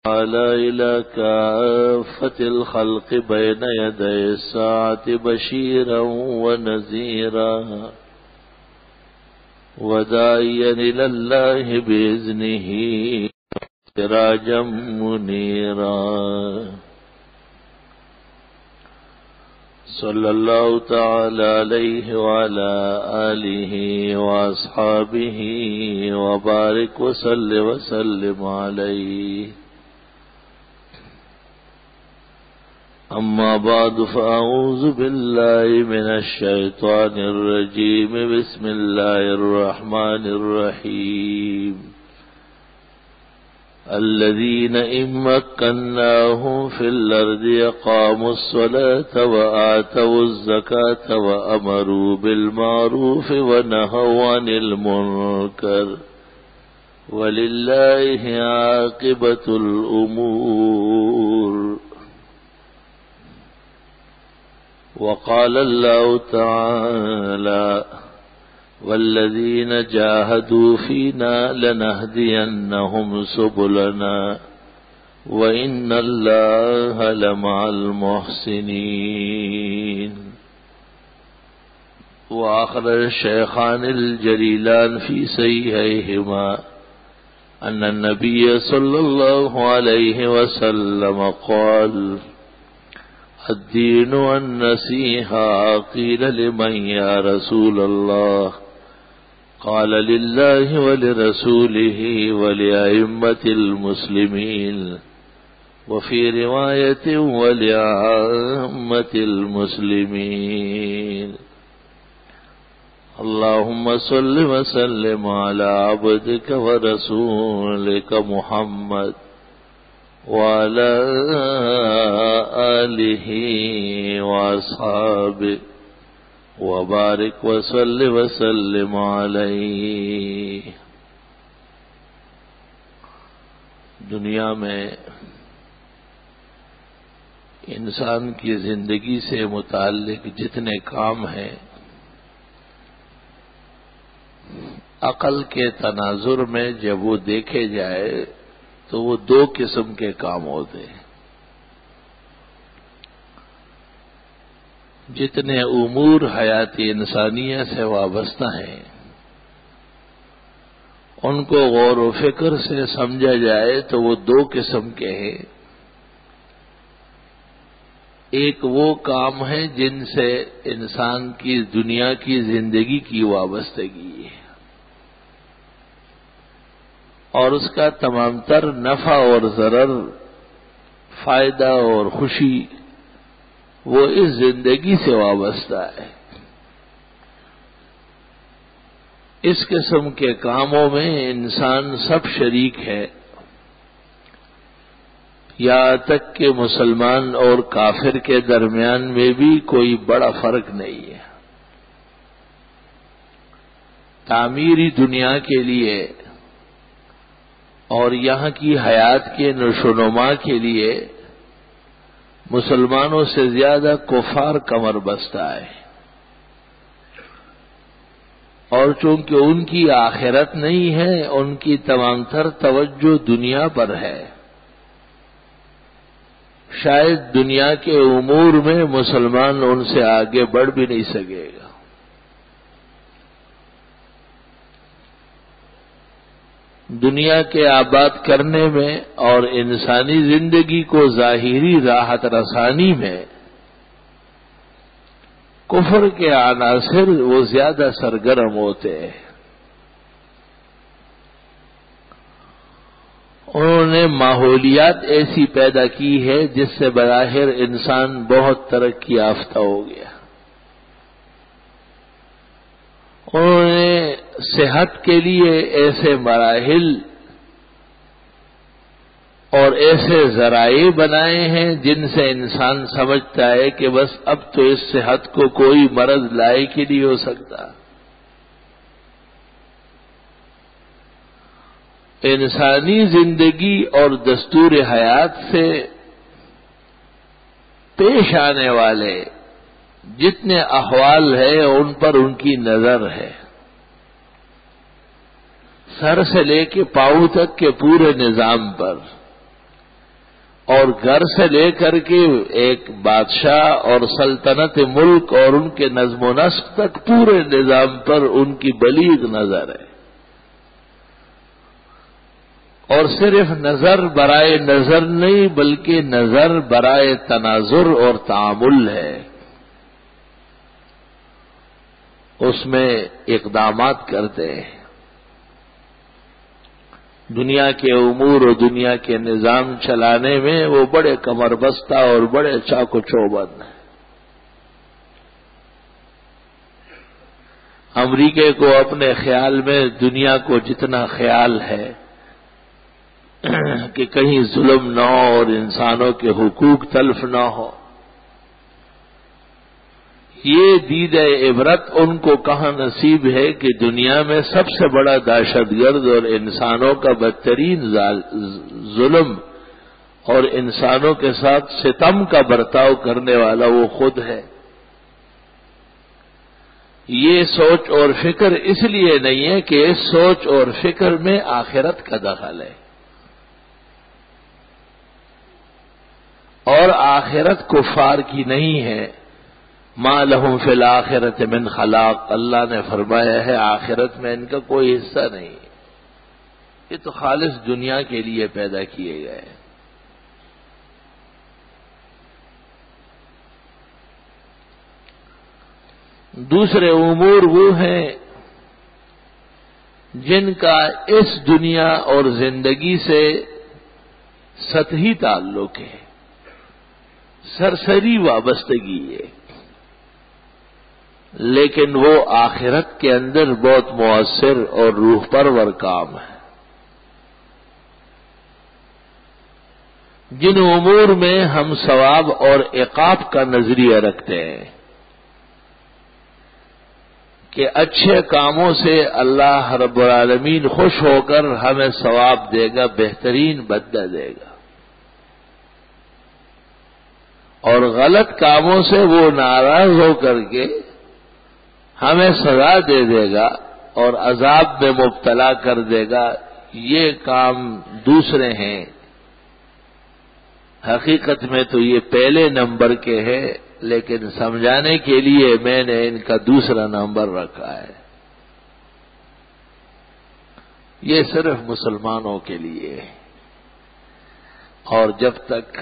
تعالى إلى كافة الخلق بين يدي الساعة بشيرا ونذيرا وداعيا إلى الله بإذنه سراجا منيرا. صلى الله تعالى عليه وعلى آله وأصحابه وبارك وسلم عليه. أما بعد فأعوذ بالله من الشيطان الرجيم. بسم الله الرحمن الرحيم. الذين إن مكناهم في الأرض أقاموا الصلاة وآتوا الزكاة وأمروا بالمعروف ونهوا عن المنكر ولله عاقبة الأمور. وقال الله تعالى: والذين جاهدوا فينا لنهدينهم سبلنا وإن الله لمع المحسنين. وأخرج الشيخان الجليلان في صحيحيهما أن النبي صلى الله عليه وسلم قال: الدين النصيحة. قيل لمن يا رسول الله؟ قال: لله ولرسوله ولأئمة المسلمين، وفي رواية ولعامة المسلمين. اللهم صل وسلم على عبدك ورسولك محمد وعلى آله وأصحابه وبارك وسلم علیہ. دنیا میں انسان کی زندگی سے متعلق جتنے کام ہیں، عقل کے تناظر میں جب وہ دیکھے جائے تو وہ دو قسم کے کام ہوتے ہیں. جتنے امور حیاتی انسانیہ سے وابستہ ہیں ان کو غور و فکر سے سمجھا جائے تو وہ دو قسم کے ہیں. ایک وہ کام ہے جن سے انسان کی دنیا کی زندگی کی وابستگی ہے اور اس کا تمام تر نفع اور ضرر، فائدہ اور خوشی وہ اس زندگی سے وابستہ ہے. اس قسم کے کاموں میں انسان سب شریک ہے، یہاں تک کہ مسلمان اور کافر کے درمیان میں بھی کوئی بڑا فرق نہیں ہے. تعمیری دنیا کے لیے اور یہاں کی حیات کے نشوونما کے لیے مسلمانوں سے زیادہ کفار کمر بستہ ہے، اور چونکہ ان کی آخرت نہیں ہے ان کی تمام تر توجہ دنیا پر ہے. شاید دنیا کے امور میں مسلمان ان سے آگے بڑھ بھی نہیں سکے گا. دنیا کے آباد کرنے میں اور انسانی زندگی کو ظاہری راحت رسانی میں کفر کے عناصر وہ زیادہ سرگرم ہوتے ہیں. انہوں نے ماحولیات ایسی پیدا کی ہے جس سے بظاہر انسان بہت ترقی یافتہ ہو گیا. انہوں نے صحت کے لیے ایسے مراحل اور ایسے ذرائع بنائے ہیں جن سے انسان سمجھتا ہے کہ بس اب تو اس صحت کو کوئی مرض لائق ہی نہیں ہو سکتا. انسانی زندگی اور دستور حیات سے پیش آنے والے جتنے احوال ہیں ان پر ان کی نظر ہے. سر سے لے کے پاؤں تک کے پورے نظام پر اور گھر سے لے کر کے ایک بادشاہ اور سلطنت ملک اور ان کے نظم و نسق تک پورے نظام پر ان کی بلیغ نظر ہے، اور صرف نظر برائے نظر نہیں بلکہ نظر برائے تناظر اور تعامل ہے، اس میں اقدامات کرتے ہیں۔ دنیا کے امور اور دنیا کے نظام چلانے میں وہ بڑے کمر بستہ اور بڑے چاق و چوبند ہیں۔ امریکہ کو اپنے خیال میں دنیا کو جتنا خیال ہے کہ کہیں ظلم نہ ہو اور انسانوں کے حقوق تلف نہ ہو، یہ دید عبرت ان کو کہاں نصیب ہے کہ دنیا میں سب سے بڑا دہشت گرد اور انسانوں کا بدترین ظلم اور انسانوں کے ساتھ ستم کا برتاؤ کرنے والا وہ خود ہے۔ یہ سوچ اور فکر اس لیے نہیں ہے کہ اس سوچ اور فکر میں آخرت کا دخل ہے، اور آخرت کفار کی نہیں ہے۔ ما لہم فی الآخرۃ من خلاق، اللہ نے فرمایا ہے آخرت میں ان کا کوئی حصہ نہیں، یہ تو خالص دنیا کے لیے پیدا کیے گئے۔ دوسرے امور وہ ہیں جن کا اس دنیا اور زندگی سے سطحی تعلق ہے، سرسری وابستگی ہے، لیکن وہ آخرت کے اندر بہت مؤثر اور روح پرور کام ہے۔ جن امور میں ہم ثواب اور عقاب کا نظریہ رکھتے ہیں کہ اچھے کاموں سے اللہ رب العالمین خوش ہو کر ہمیں ثواب دے گا، بہترین بدلہ دے گا، اور غلط کاموں سے وہ ناراض ہو کر کے ہمیں سزا دے دے گا اور عذاب میں مبتلا کر دے گا، یہ کام دوسرے ہیں۔ حقیقت میں تو یہ پہلے نمبر کے ہیں، لیکن سمجھانے کے لیے میں نے ان کا دوسرا نمبر رکھا ہے۔ یہ صرف مسلمانوں کے لیے ہے، اور جب تک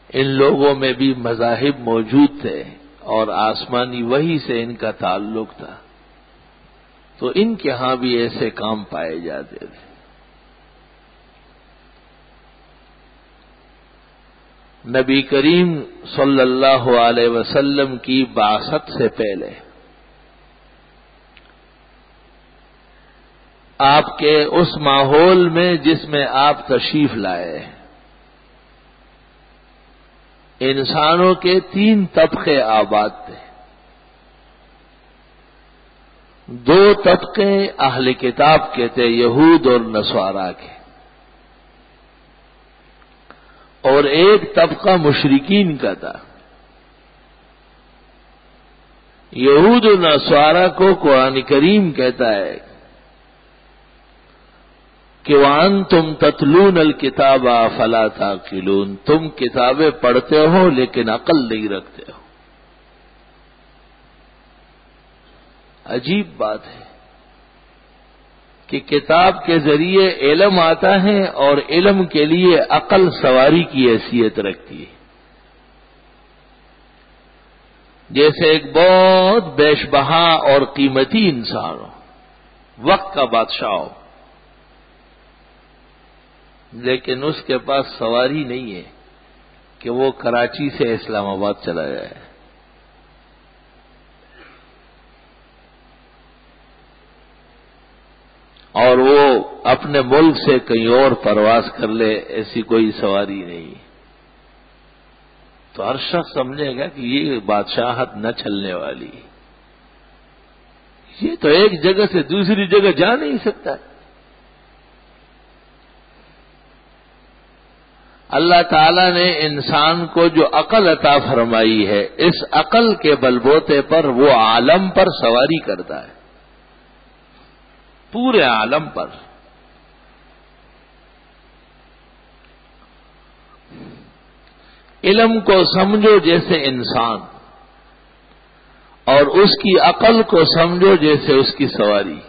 ان لوگوں میں بھی مذاہب موجود تھے اور آسمانی وحی سے ان کا تعلق تھا تو ان کے ہاں بھی ایسے کام پائے جاتے تھے۔ نبی کریم صلی اللہ علیہ وسلم کی بعثت سے پہلے آپ کے اس ماحول میں جس میں آپ تشریف لائے، انسانوں کے 3 طبقے آباد تھے۔ 2 طبقے اہل کتاب کے تھے، یہود اور نصارا کے، اور 1 طبقہ مشرکین کا تھا۔ یہود و نصارا کو قرآن کریم کہتا ہے کہ وَأَنْتُمْ تَتْلُونَ الْكِتَابَ فَلَا تَعْقِلُونَ، تم کتابیں پڑھتے ہو لیکن عقل نہیں رکھتے ہو۔ عجیب بات ہے کہ کتاب کے ذریعے علم آتا ہے اور علم کے لیے عقل سواری کی حیثیت رکھتی ہے۔ جیسے ایک بہت بیش بہا اور قیمتی انسان ہو، وقت کا بادشاہ ہو، لیکن اس کے پاس سواری نہیں ہے کہ وہ کراچی سے اسلام آباد چلا جائے، اور وہ اپنے ملک سے کہیں اور پرواز کر لے، ایسی کوئی سواری نہیں۔ تو ہر شخص سمجھے گا کہ یہ بادشاہت نہ چلنے والی، یہ تو ایک جگہ سے دوسری جگہ جا نہیں سکتا۔ اللہ تعالیٰ نے انسان کو جو عقل عطا فرمائی ہے، اس عقل کے بلبوتے پر وہ عالم پر سواری کرتا ہے، پورے عالم پر۔ علم کو سمجھو جیسے انسان، اور اس کی عقل کو سمجھو جیسے اس کی سواری۔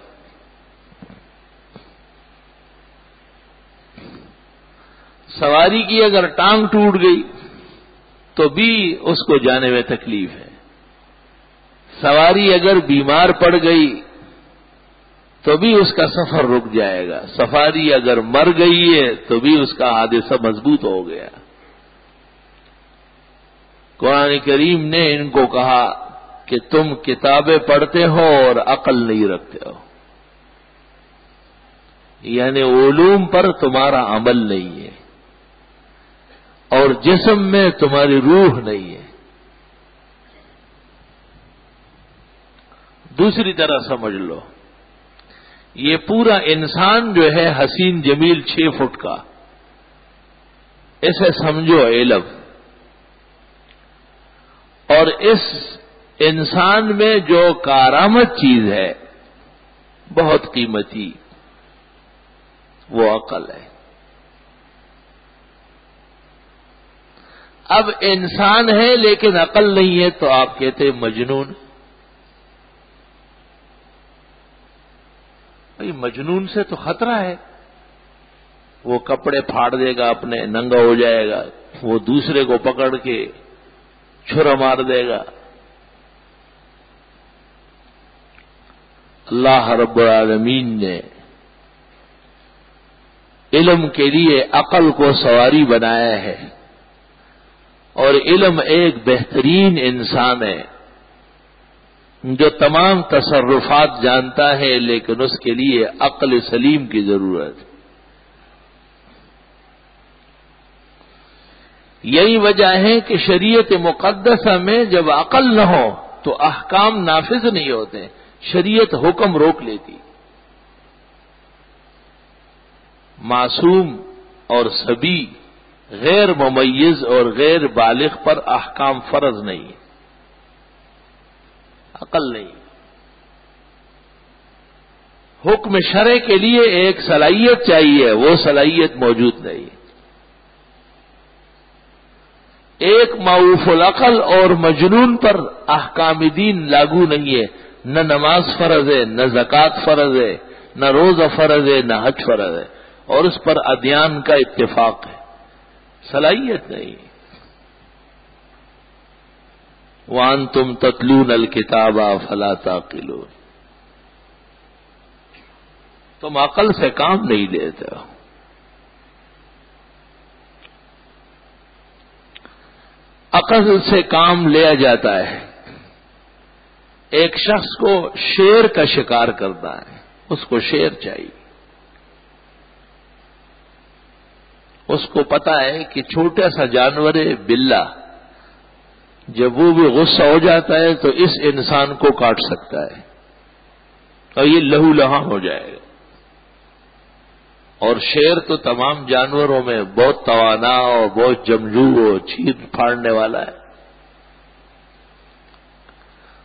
سواری کی اگر ٹانگ ٹوٹ گئی تو بھی اس کو جانے میں تکلیف ہے، سواری اگر بیمار پڑ گئی تو بھی اس کا سفر رک جائے گا، سواری اگر مر گئی ہے تو بھی اس کا حادثہ مضبوط ہو گیا۔ قرآن کریم نے ان کو کہا کہ تم کتابیں پڑھتے ہو اور عقل نہیں رکھتے ہو، یعنی علوم پر تمہارا عمل نہیں ہے اور جسم میں تمہاری روح نہیں ہے۔ دوسری طرح سمجھ لو، یہ پورا انسان جو ہے حسین جمیل 6 فٹ کا، اسے سمجھو علم، اور اس انسان میں جو کارآمد چیز ہے بہت قیمتی، وہ عقل ہے۔ اب انسان ہے لیکن عقل نہیں ہے تو آپ کہتے ہیں مجنون۔ بھئی مجنون سے تو خطرہ ہے، وہ کپڑے پھاڑ دے گا، اپنے ننگا ہو جائے گا، وہ دوسرے کو پکڑ کے چھرا مار دے گا۔ اللہ رب العالمین نے علم کے لیے عقل کو سواری بنایا ہے، اور علم ایک بہترین انسان ہے جو تمام تصرفات جانتا ہے، لیکن اس کے لیے عقل سلیم کی ضرورت ہے۔ یہی وجہ ہے کہ شریعت مقدسہ میں جب عقل نہ ہو تو احکام نافذ نہیں ہوتے، شریعت حکم روک لیتی۔ معصوم اور صبی، غیر ممیز اور غیر بالغ پر احکام فرض نہیں ہے، عقل نہیں۔ حکم شرع کے لیے ایک صلاحیت چاہیے، وہ صلاحیت موجود نہیں۔ ایک معوف العقل اور مجنون پر احکام دین لاگو نہیں ہے، نہ نماز فرض ہے، نہ زکوٰۃ فرض ہے، نہ روزہ فرض ہے، نہ حج فرض ہے، اور اس پر ادیان کا اتفاق ہے، صلاحیت نہیں۔ وَأَنْتُمْ تَتْلُونَ الْكِتَابَ فَلَا تَعْقِلُونَ، تم عقل سے کام نہیں لیتے ہو۔ عقل سے کام لیا جاتا ہے۔ ایک شخص کو شیر کا شکار کرنا ہے، اس کو شیر چاہیے، اس کو پتا ہے کہ چھوٹا سا جانور ہے بلّا، جب وہ بھی غصہ ہو جاتا ہے تو اس انسان کو کاٹ سکتا ہے اور یہ لہو لہان ہو جائے گا۔ اور شیر تو تمام جانوروں میں بہت توانا اور بہت جمجو اور چیر پھاڑنے والا ہے۔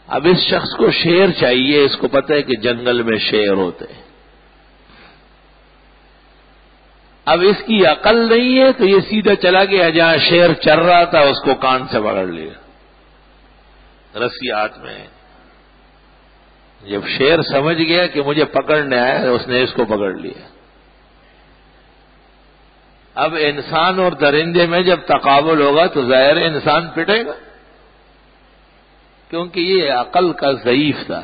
اب اس شخص کو شیر چاہیے، اس کو پتہ ہے کہ جنگل میں شیر ہوتے ہیں۔ اب اس کی عقل نہیں ہے تو یہ سیدھا چلا گیا جہاں شیر چر رہا تھا، اس کو کان سے پکڑ لیا، رسی ہاتھ میں۔ جب شیر سمجھ گیا کہ مجھے پکڑنے آیا، اس نے اس کو پکڑ لیا۔ اب انسان اور درندے میں جب تقابل ہوگا تو ظاہر انسان پٹے گا، کیونکہ یہ عقل کا ضعیف تھا،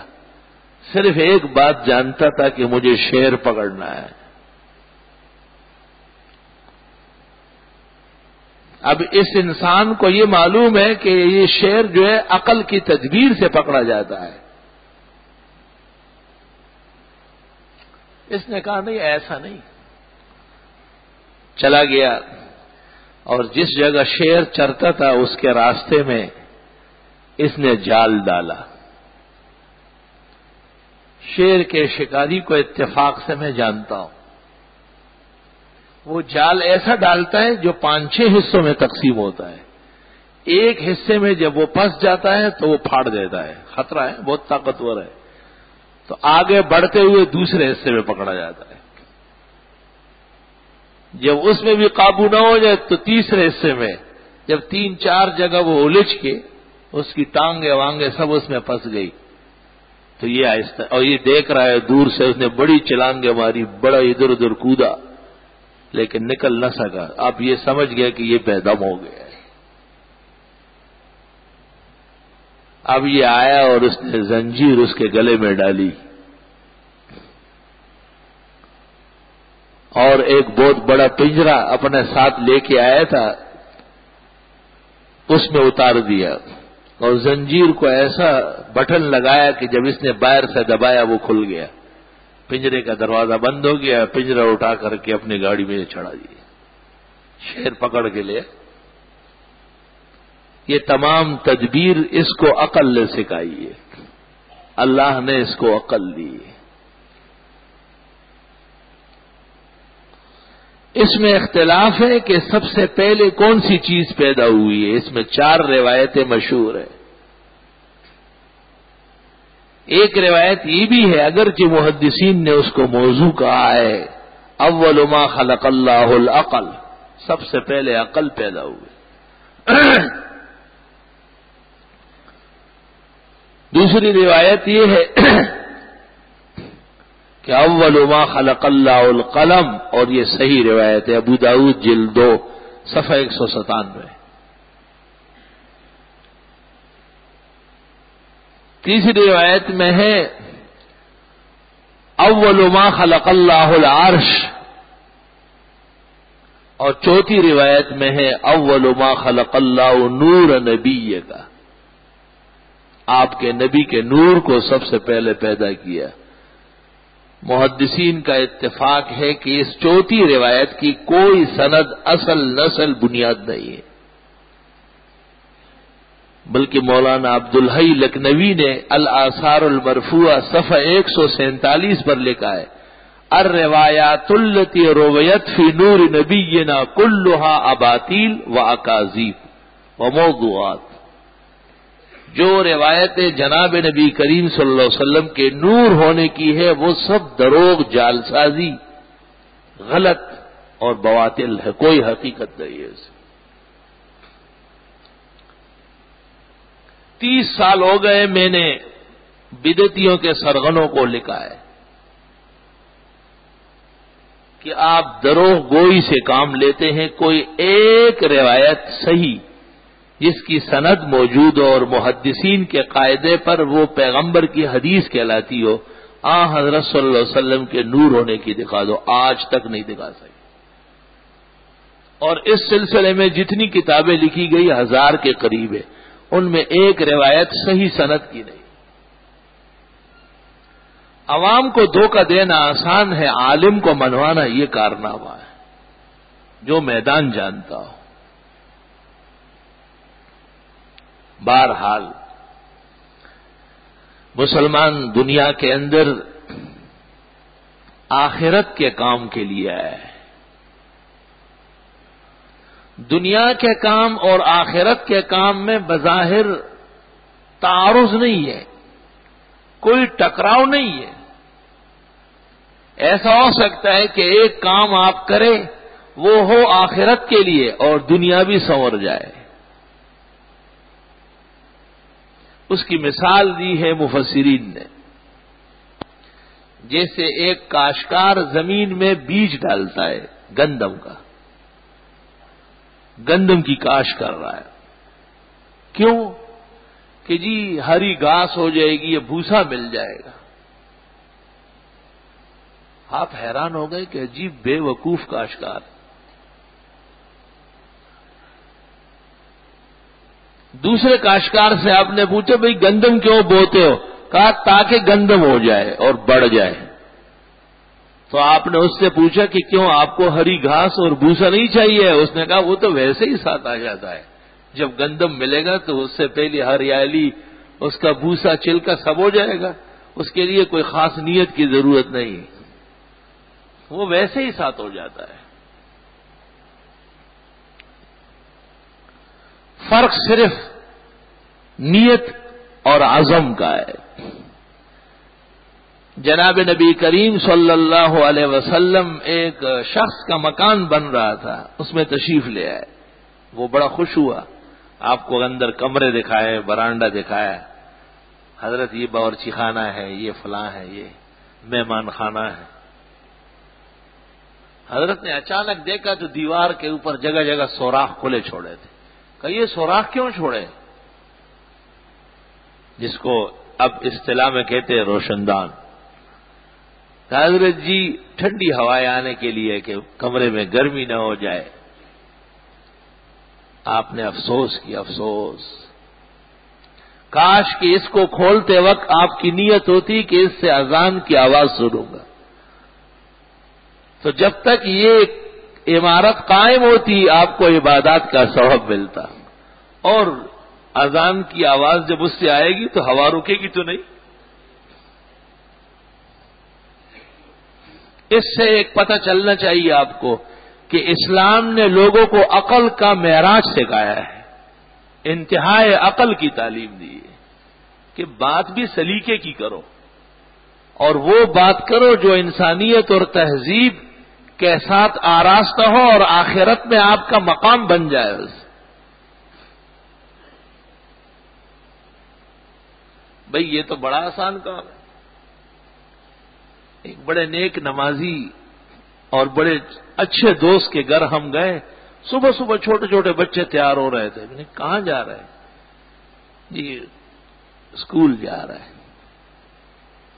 صرف ایک بات جانتا تھا کہ مجھے شیر پکڑنا ہے۔ اب اس انسان کو یہ معلوم ہے کہ یہ شیر جو ہے عقل کی تدبیر سے پکڑا جاتا ہے۔ اس نے کہا نہیں، ایسا نہیں، چلا گیا اور جس جگہ شیر چرتا تھا اس کے راستے میں اس نے جال ڈالا۔ شیر کے شکاری کو اتفاق سے میں جانتا ہوں، وہ جال ایسا ڈالتا ہے جو 5-6 حصوں میں تقسیم ہوتا ہے۔ ایک حصے میں جب وہ پھنس جاتا ہے تو وہ پھاڑ دیتا ہے، خطرہ ہے، بہت طاقتور ہے، تو آگے بڑھتے ہوئے دوسرے حصے میں پکڑا جاتا ہے۔ جب اس میں بھی قابو نہ ہو جائے تو تیسرے حصے میں، جب 3-4 جگہ وہ الجھ کے اس کی ٹانگیں وانگیں سب اس میں پھنس گئی تو یہ آہستہ، اور یہ دیکھ رہا ہے دور سے، اس نے بڑی چھلانگیں ماری، بڑا ادھر ادھر کودا لیکن نکل نہ سکا. آپ یہ سمجھ گئے کہ یہ بے دم ہو گیا ہے. اب یہ آیا اور اس نے زنجیر اس کے گلے میں ڈالی اور ایک بہت بڑا پنجرا اپنے ساتھ لے کے آیا تھا اس میں اتار دیا اور زنجیر کو ایسا بٹن لگایا کہ جب اس نے باہر سے دبایا وہ کھل گیا، پنجرے کا دروازہ بند ہو گیا. پنجرا اٹھا کر کے اپنی گاڑی میں چڑھا دیا، شیر پکڑ کے لے. یہ تمام تدبیر اس کو عقل نے سکھائی ہے، اللہ نے اس کو عقل دی ہے. اس میں اختلاف ہے کہ سب سے پہلے کون سی چیز پیدا ہوئی ہے. اس میں 4 روایتیں مشہور ہیں. ایک روایت یہ بھی ہے، اگرچہ محدثین نے اس کو موضوع کہا ہے، اول ما خلق اللہ العقل، سب سے پہلے عقل پیدا ہوئی. دوسری روایت یہ ہے کہ اول ما خلق اللہ القلم، اور یہ صحیح روایت ہے، ابو داؤد جلد 2 صفحہ 197. تیسری روایت میں ہے اول ما خلق اللہ العرش، اور چوتھی روایت میں ہے اول ما خلق اللہ نور نبی کا، آپ کے نبی کے نور کو سب سے پہلے پیدا کیا. محدثین کا اتفاق ہے کہ اس چوتھی روایت کی کوئی سند، اصل نسل، بنیاد نہیں ہے، بلکہ مولانا عبدالحی لکھنوی نے الآثار المرفوعہ صفحہ 147 پر لکھا ہے، الروایات التی رویت فی نور نبینا کلھا اباطیل و اکاذیب و موضوعات. جو روایتیں جناب نبی کریم صلی اللہ علیہ وسلم کے نور ہونے کی ہے وہ سب دروغ، جعلسازی، غلط اور باطل ہے، کوئی حقیقت نہیں ہے اسے. 30 سال ہو گئے میں نے بدعتیوں کے سرغنوں کو لکھا ہے کہ آپ دروغ گوئی سے کام لیتے ہیں. کوئی ایک روایت صحیح جس کی سند موجود ہو اور محدثین کے قاعدے پر وہ پیغمبر کی حدیث کہلاتی ہو، حضرت صلی اللہ علیہ وسلم کے نور ہونے کی دکھا دو، آج تک نہیں دکھا سکے. اور اس سلسلے میں جتنی کتابیں لکھی گئی 1000 کے قریب ہے، ان میں ایک روایت صحیح سند کی نہیں. عوام کو دھوکہ دینا آسان ہے، عالم کو منوانا یہ کارنامہ ہے، جو میدان جانتا ہو. بہرحال مسلمان دنیا کے اندر آخرت کے کام کے لیے آیا ہے. دنیا کے کام اور آخرت کے کام میں بظاہر تعارض نہیں ہے، کوئی ٹکراؤ نہیں ہے. ایسا ہو سکتا ہے کہ ایک کام آپ کریں وہ ہو آخرت کے لیے اور دنیا بھی سنور جائے. اس کی مثال دی ہے مفسرین نے. جیسے ایک کاشتکار زمین میں بیج ڈالتا ہے گندم کا، گندم کی کاشت کر رہا ہے. کیوں؟ کہ جی ہری گھاس ہو جائے گی، یہ بھوسا مل جائے گا. آپ حیران ہو گئے کہ عجیب بے وقوف کاشتکار. دوسرے کاشتکار سے آپ نے پوچھا بھئی گندم کیوں بوتے ہو؟ کہا تاکہ گندم ہو جائے اور بڑھ جائے. تو آپ نے اس سے پوچھا کہ کیوں آپ کو ہری گھاس اور بھوسا نہیں چاہیے؟ اس نے کہا وہ تو ویسے ہی ساتھ آ جاتا ہے، جب گندم ملے گا تو اس سے پہلے ہریالی، اس کا بھوسا چلکا سب ہو جائے گا، اس کے لیے کوئی خاص نیت کی ضرورت نہیں، وہ ویسے ہی ساتھ ہو جاتا ہے. فرق صرف نیت اور عزم کا ہے. جناب نبی کریم صلی اللہ علیہ وسلم ایک شخص کا مکان بن رہا تھا، اس میں تشریف لے آئے. وہ بڑا خوش ہوا، آپ کو اندر کمرے دکھائے، برانڈا دکھایا، حضرت یہ باورچی خانہ ہے، یہ فلاں ہے، یہ مہمان خانہ ہے۔ حضرت نے اچانک دیکھا تو دیوار کے اوپر جگہ جگہ سوراخ کھلے چھوڑے تھے۔ کہا یہ سوراخ کیوں چھوڑے؟ جس کو اب اصطلاح میں کہتے ہیں روشن دان۔ حضرت جی ٹھنڈی ہوائیں آنے کے لیے کہ کمرے میں گرمی نہ ہو جائے۔ آپ نے افسوس کیا، افسوس، کاش کہ اس کو کھولتے وقت آپ کی نیت ہوتی کہ اس سے اذان کی آواز سنوں گا، تو جب تک یہ عمارت قائم ہوتی آپ کو عبادات کا ثواب ملتا، اور اذان کی آواز جب اس سے آئے گی تو ہوا رکے گی تو نہیں۔ اس سے ایک پتہ چلنا چاہیے آپ کو کہ اسلام نے لوگوں کو عقل کا معراج سکھایا ہے، انتہائی عقل کی تعلیم دی ہے کہ بات بھی سلیقے کی کرو، اور وہ بات کرو جو انسانیت اور تہذیب کے ساتھ آراستہ ہو اور آخرت میں آپ کا مقام بن جائے۔ بھئی یہ تو بڑا آسان کام ہے۔ ایک بڑے نیک نمازی اور بڑے اچھے دوست کے گھر ہم گئے، صبح صبح چھوٹے چھوٹے بچے تیار ہو رہے تھے۔ میں نے کہاں جا رہے ہیں؟ جی اسکول جا رہے ہیں۔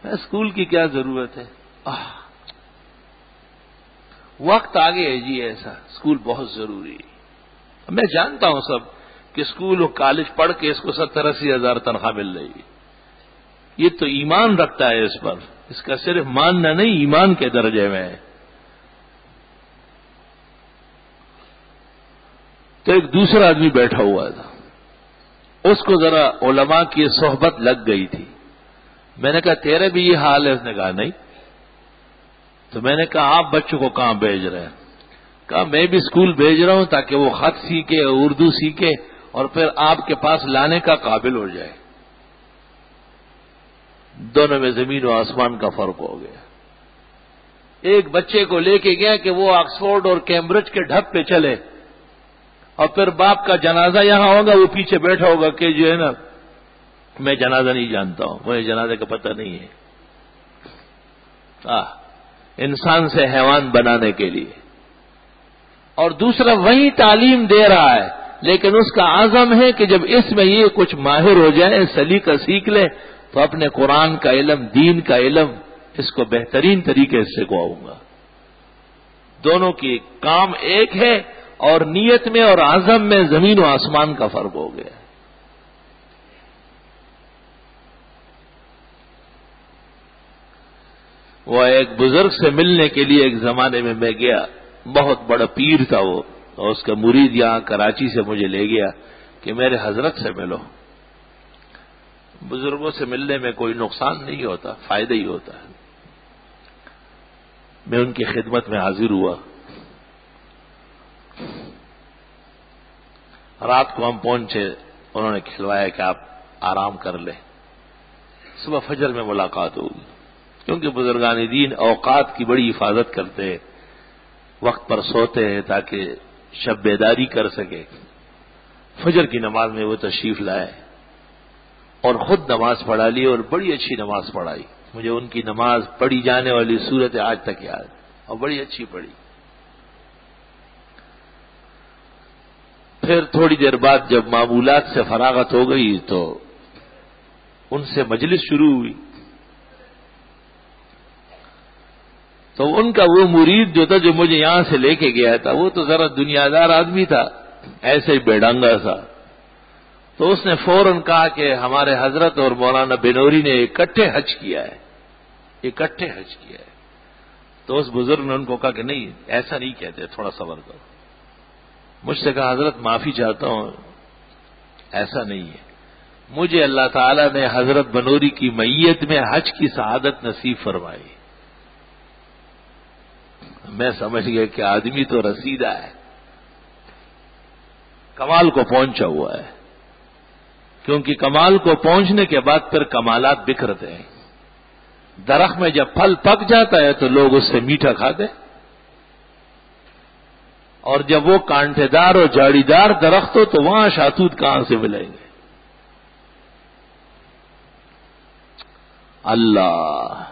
میں اسکول کی کیا ضرورت ہے؟ وقت آگے ہے جی، ایسا اسکول بہت ضروری ہے۔ میں جانتا ہوں سب کہ اسکول اور کالج پڑھ کے اس کو 70-80 ہزار تنخواہ مل رہی ہے، یہ تو ایمان رکھتا ہے اس پر، اس کا صرف ماننا نہیں، ایمان کے درجے میں ہے۔ تو ایک دوسرا آدمی بیٹھا ہوا تھا، اس کو ذرا علماء کی صحبت لگ گئی تھی۔ میں نے کہا تیرے بھی یہ حال ہے؟ اس نے کہا نہیں۔ تو میں نے کہا آپ بچوں کو کہاں بھیج رہے ہیں؟ کہا میں بھی اسکول بھیج رہا ہوں تاکہ وہ خط سیکھے، اردو سیکھے، اور پھر آپ کے پاس لانے کا قابل ہو جائے۔ دونوں میں زمین و آسمان کا فرق ہو گیا۔ ایک بچے کو لے کے گیا کہ وہ آکسفورڈ اور کیمبرج کے ڈھب پہ چلے، اور پھر باپ کا جنازہ یہاں ہوگا، وہ پیچھے بیٹھا ہوگا کہ جو ہے نا میں جنازہ نہیں جانتا ہوں، مجھے جنازے کا پتہ نہیں ہے۔ انسان سے حیوان بنانے کے لیے۔ اور دوسرا وہی تعلیم دے رہا ہے، لیکن اس کا عزم ہے کہ جب اس میں یہ کچھ ماہر ہو جائے، سلیقہ سیکھ لے، تو اپنے قرآن کا علم، دین کا علم، اس کو بہترین طریقے سے سکھاؤں گا۔ دونوں کی کام ایک ہے، اور نیت میں اور عزم میں زمین و آسمان کا فرق ہو گیا۔ وہ ایک بزرگ سے ملنے کے لیے ایک زمانے میں گیا، بہت بڑا پیر تھا وہ، اور اس کا مرید یہاں کراچی سے مجھے لے گیا کہ میرے حضرت سے ملو۔ بزرگوں سے ملنے میں کوئی نقصان نہیں ہوتا، فائدہ ہی ہوتا ہے۔ میں ان کی خدمت میں حاضر ہوا۔ رات کو ہم پہنچے، انہوں نے کھلوایا کہ آپ آرام کر لیں، صبح فجر میں ملاقات ہوگی، کیونکہ بزرگان دین اوقات کی بڑی حفاظت کرتے ہیں، وقت پر سوتے ہیں تاکہ شب بیداری کر سکے۔ فجر کی نماز میں وہ تشریف لائے اور خود نماز پڑھا لی، اور بڑی اچھی نماز پڑھائی۔ مجھے ان کی نماز پڑھی جانے والی صورت آج تک یاد، اور بڑی اچھی پڑھی۔ پھر تھوڑی دیر بعد جب معمولات سے فراغت ہو گئی تو ان سے مجلس شروع ہوئی۔ تو ان کا وہ مرید جو تھا، جو مجھے یہاں سے لے کے گیا تھا، وہ تو ذرا دنیا دار آدمی تھا، ایسے ہی بیڈانگا تھا۔ تو اس نے فوراً کہا کہ ہمارے حضرت اور مولانا بنوری نے اکٹھے حج کیا ہے، اکٹھے حج کیا ہے۔ تو اس بزرگ نے ان کو کہا کہ نہیں، ایسا نہیں کہتے، تھوڑا صبر کرو۔ مجھ سے کہا حضرت معافی چاہتا ہوں، ایسا نہیں ہے، مجھے اللہ تعالیٰ نے حضرت بنوری کی میت میں حج کی سعادت نصیب فرمائی۔ میں سمجھ گیا کہ آدمی تو رسیدہ ہے، کمال کو پہنچا ہوا ہے، کیونکہ کمال کو پہنچنے کے بعد پھر کمالات بکھرتے ہیں۔ درخت میں جب پھل پک جاتا ہے تو لوگ اس سے میٹھا کھاتے، اور جب وہ کانٹے دار اور جاڑی دار درخت ہو تو وہاں شاہتوت کہاں سے ملیں گے؟ اللہ.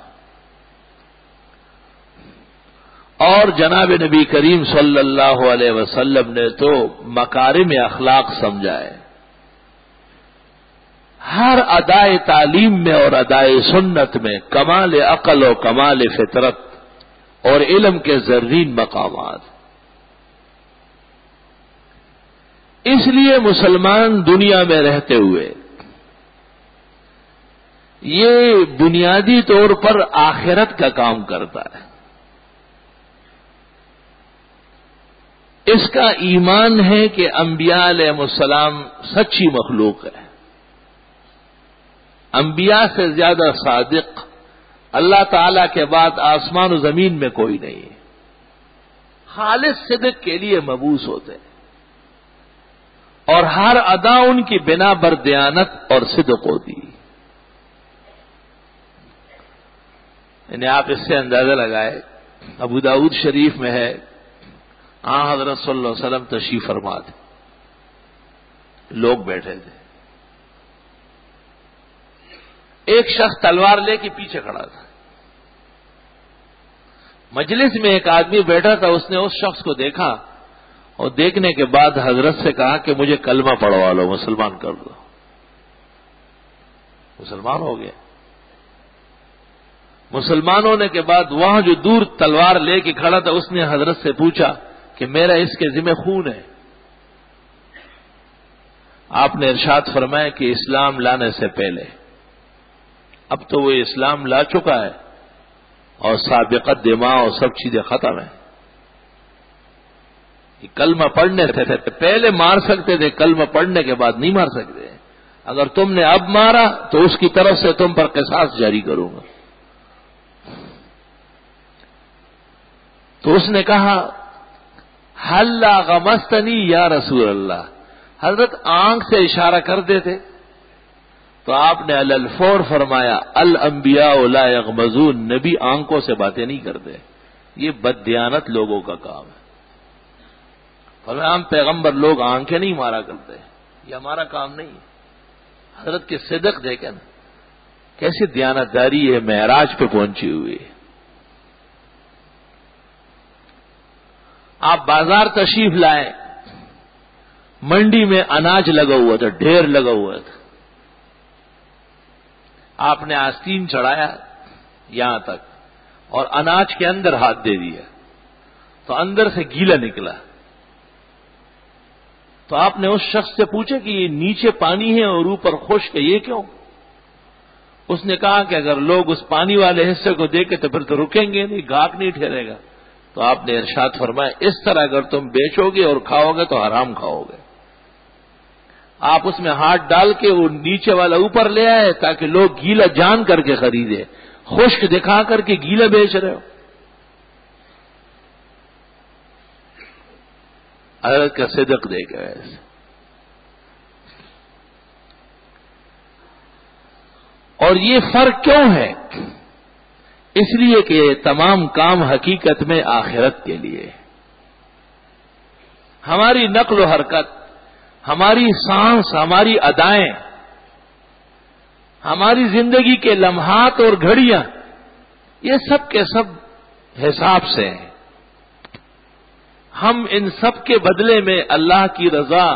اور جناب نبی کریم صلی اللہ علیہ وسلم نے تو مکارم اخلاق سمجھائے. ہر ادائے تعلیم میں اور ادائے سنت میں کمال عقل و کمال فطرت اور علم کے زرین مقامات. اس لیے مسلمان دنیا میں رہتے ہوئے یہ بنیادی طور پر آخرت کا کام کرتا ہے. اس کا ایمان ہے کہ انبیاء علیہ السلام سچی مخلوق ہے. انبیاء سے زیادہ صادق اللہ تعالی کے بعد آسمان و زمین میں کوئی نہیں ہے. خالص صدق کے لیے مبعوث ہوتے ہیں اور ہر ادا ان کی بنا بر دیانت اور صدق ہوتی. یعنی آپ اس سے اندازہ لگائے ابو داؤد شریف میں ہے حضرت صلی اللہ علیہ وسلم تشریف فرما تھے. لوگ بیٹھے تھے. ایک شخص تلوار لے کے پیچھے کھڑا تھا. مجلس میں ایک آدمی بیٹھا تھا. اس نے اس شخص کو دیکھا اور دیکھنے کے بعد حضرت سے کہا کہ مجھے کلمہ پڑھوا لو، مسلمان کر دو. مسلمان ہو گیا. مسلمان ہونے کے بعد وہاں جو دور تلوار لے کے کھڑا تھا اس نے حضرت سے پوچھا کہ میرا اس کے ذمہ خون ہے. آپ نے ارشاد فرمایا کہ اسلام لانے سے پہلے، اب تو وہ اسلام لا چکا ہے اور سابقت دماء اور سب چیزیں ختم ہیں. کلمہ پڑھنے سے پہلے مار سکتے تھے، کلمہ پڑھنے کے بعد نہیں مار سکتے. اگر تم نے اب مارا تو اس کی طرف سے تم پر قصاص جاری کروں گا. تو اس نے کہا حلا غمستنی یا رسول اللہ. حضرت آنکھ سے اشارہ کر دیتے تو آپ نے الفور فرمایا الانبیاء لا یغمزون. نبی آنکھوں سے باتیں نہیں کرتے، یہ بددیانت لوگوں کا کام ہے. فرمایا ہم پیغمبر لوگ آنکھیں نہیں مارا کرتے، یہ ہمارا کام نہیں ہے. حضرت کے صدق دیکھیں نا کیسی دیانتداری ہے، معراج پہ پہنچی ہوئی ہے. آپ بازار تشریف لائے، منڈی میں اناج لگا ہوا تھا، ڈھیر لگا ہوا تھا. آپ نے آستین چڑھایا یہاں تک اور اناج کے اندر ہاتھ دے دیا تو اندر سے گیلا نکلا. تو آپ نے اس شخص سے پوچھا کہ یہ نیچے پانی ہے اور اوپر خشک ہے، یہ کیوں؟ اس نے کہا کہ اگر لوگ اس پانی والے حصے کو دیکھیں تو پھر تو رکیں گے نہیں، گاہک نہیں ٹھہرے گا. تو آپ نے ارشاد فرمایا اس طرح اگر تم بیچو گے اور کھاؤ گے تو حرام کھاؤ گے. آپ اس میں ہاتھ ڈال کے وہ نیچے والا اوپر لے آئے تاکہ لوگ گیلا جان کر کے خریدے، خشک دکھا کر کے گیلا بیچ رہے ہو. حضرت کا صدق دیکھ ایسے. اور یہ فرق کیوں ہے؟ اس لیے کہ تمام کام حقیقت میں آخرت کے لیے. ہماری نقل و حرکت، ہماری سانس، ہماری ادائیں، ہماری زندگی کے لمحات اور گھڑیاں، یہ سب کے سب حساب سے ہیں. ہم ان سب کے بدلے میں اللہ کی رضا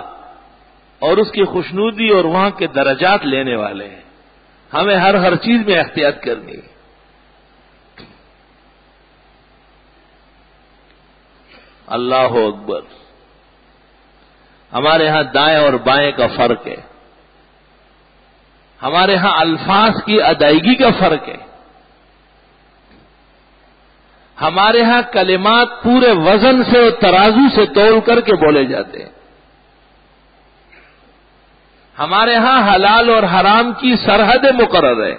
اور اس کی خوشنودی اور وہاں کے درجات لینے والے ہیں. ہمیں ہر چیز میں احتیاط کرنی ہے. اللہ اکبر. ہمارے ہاں دائیں اور بائیں کا فرق ہے. ہمارے ہاں الفاظ کی ادائیگی کا فرق ہے. ہمارے ہاں کلمات پورے وزن سے اور ترازو سے تول کر کے بولے جاتے ہیں. ہمارے ہاں حلال اور حرام کی سرحد مقرر ہے.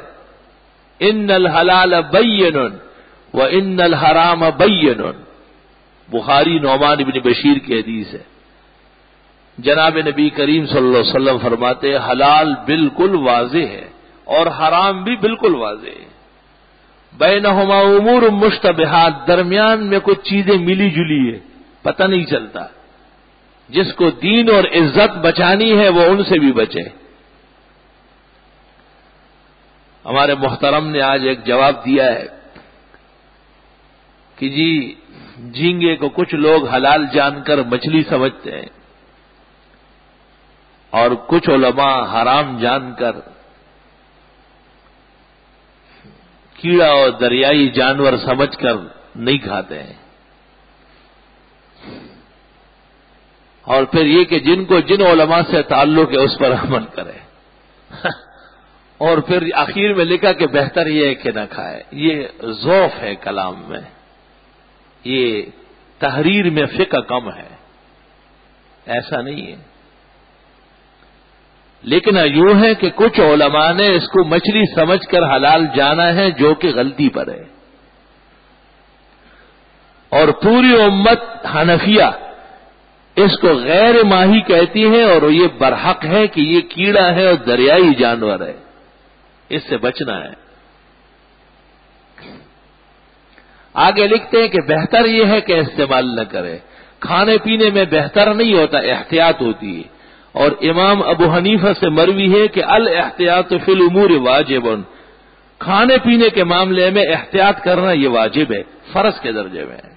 ان الحلال بین و ان الحرام بین. بخاری نعمان بن بشیر کی حدیث ہے. جناب نبی کریم صلی اللہ علیہ وسلم فرماتے ہیں حلال بالکل واضح ہے اور حرام بھی بالکل واضح ہے. بینہما امور مشتبہات، درمیان میں کچھ چیزیں ملی جلی ہے پتہ نہیں چلتا. جس کو دین اور عزت بچانی ہے وہ ان سے بھی بچے. ہمارے محترم نے آج ایک جواب دیا ہے کہ جی جھینگے کو کچھ لوگ حلال جان کر مچھلی سمجھتے ہیں اور کچھ علماء حرام جان کر کیڑا اور دریائی جانور سمجھ کر نہیں کھاتے ہیں. اور پھر یہ کہ جن کو جن علماء سے تعلق ہے اس پر عمل کرے. اور پھر آخر میں لکھا کہ بہتر یہ ہے کہ نہ کھائے. یہ ذوف ہے کلام میں، یہ تحریر میں فقہ کم ہے، ایسا نہیں ہے. لیکن یوں ہے کہ کچھ علماء نے اس کو مچھلی سمجھ کر حلال جانا ہے جو کہ غلطی پر ہے. اور پوری امت حنفیہ اس کو غیر ماہی کہتی ہے اور یہ برحق ہے کہ یہ کیڑا ہے اور دریائی جانور ہے، اس سے بچنا ہے. آگے لکھتے ہیں کہ بہتر یہ ہے کہ استعمال نہ کرے. کھانے پینے میں بہتر نہیں ہوتا، احتیاط ہوتی ہے. اور امام ابو حنیفہ سے مروی ہے کہ الاحتیاط فی الامور واجب، کھانے پینے کے معاملے میں احتیاط کرنا یہ واجب ہے، فرض کے درجے میں ہے.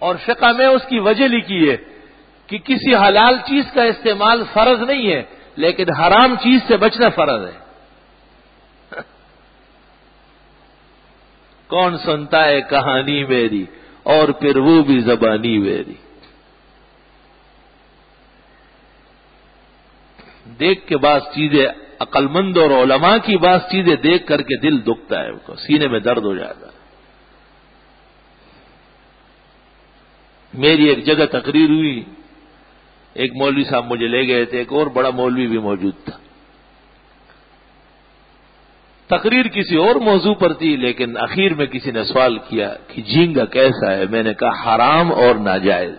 اور فقہ میں اس کی وجہ لکھی ہے کہ کسی حلال چیز کا استعمال فرض نہیں ہے لیکن حرام چیز سے بچنا فرض ہے. کون سنتا ہے کہانی میری اور پھر وہ بھی زبانی میری. دیکھ کے بعض چیزیں عقل مند اور علماء کی بعض چیزیں دیکھ کر کے دل دکھتا ہے، کو سینے میں درد ہو جاتا ہے. میری ایک جگہ تقریر ہوئی، ایک مولوی صاحب مجھے لے گئے تھے، ایک اور بڑا مولوی بھی موجود تھا. تقریر کسی اور موضوع پر تھی لیکن اخیر میں کسی نے سوال کیا کہ جھینگا کیسا ہے. میں نے کہا حرام اور ناجائز.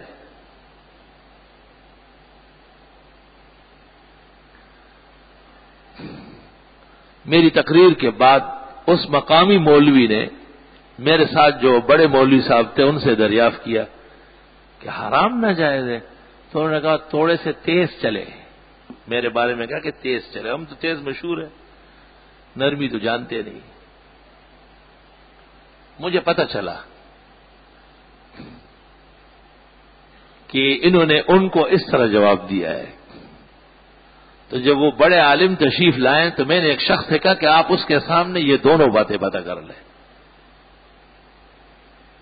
میری تقریر کے بعد اس مقامی مولوی نے میرے ساتھ جو بڑے مولوی صاحب تھے ان سے دریافت کیا کہ حرام ناجائز ہے. تو انہوں نے کہا تھوڑے سے تیز چلے. میرے بارے میں کہا کہ تیز چلے، ہم تو تیز مشہور ہیں، نرمی تو جانتے نہیں. مجھے پتہ چلا کہ انہوں نے ان کو اس طرح جواب دیا ہے. تو جب وہ بڑے عالم تشریف لائیں تو میں نے ایک شخص سے کہا کہ آپ اس کے سامنے یہ دونوں باتیں پتہ کر لیں.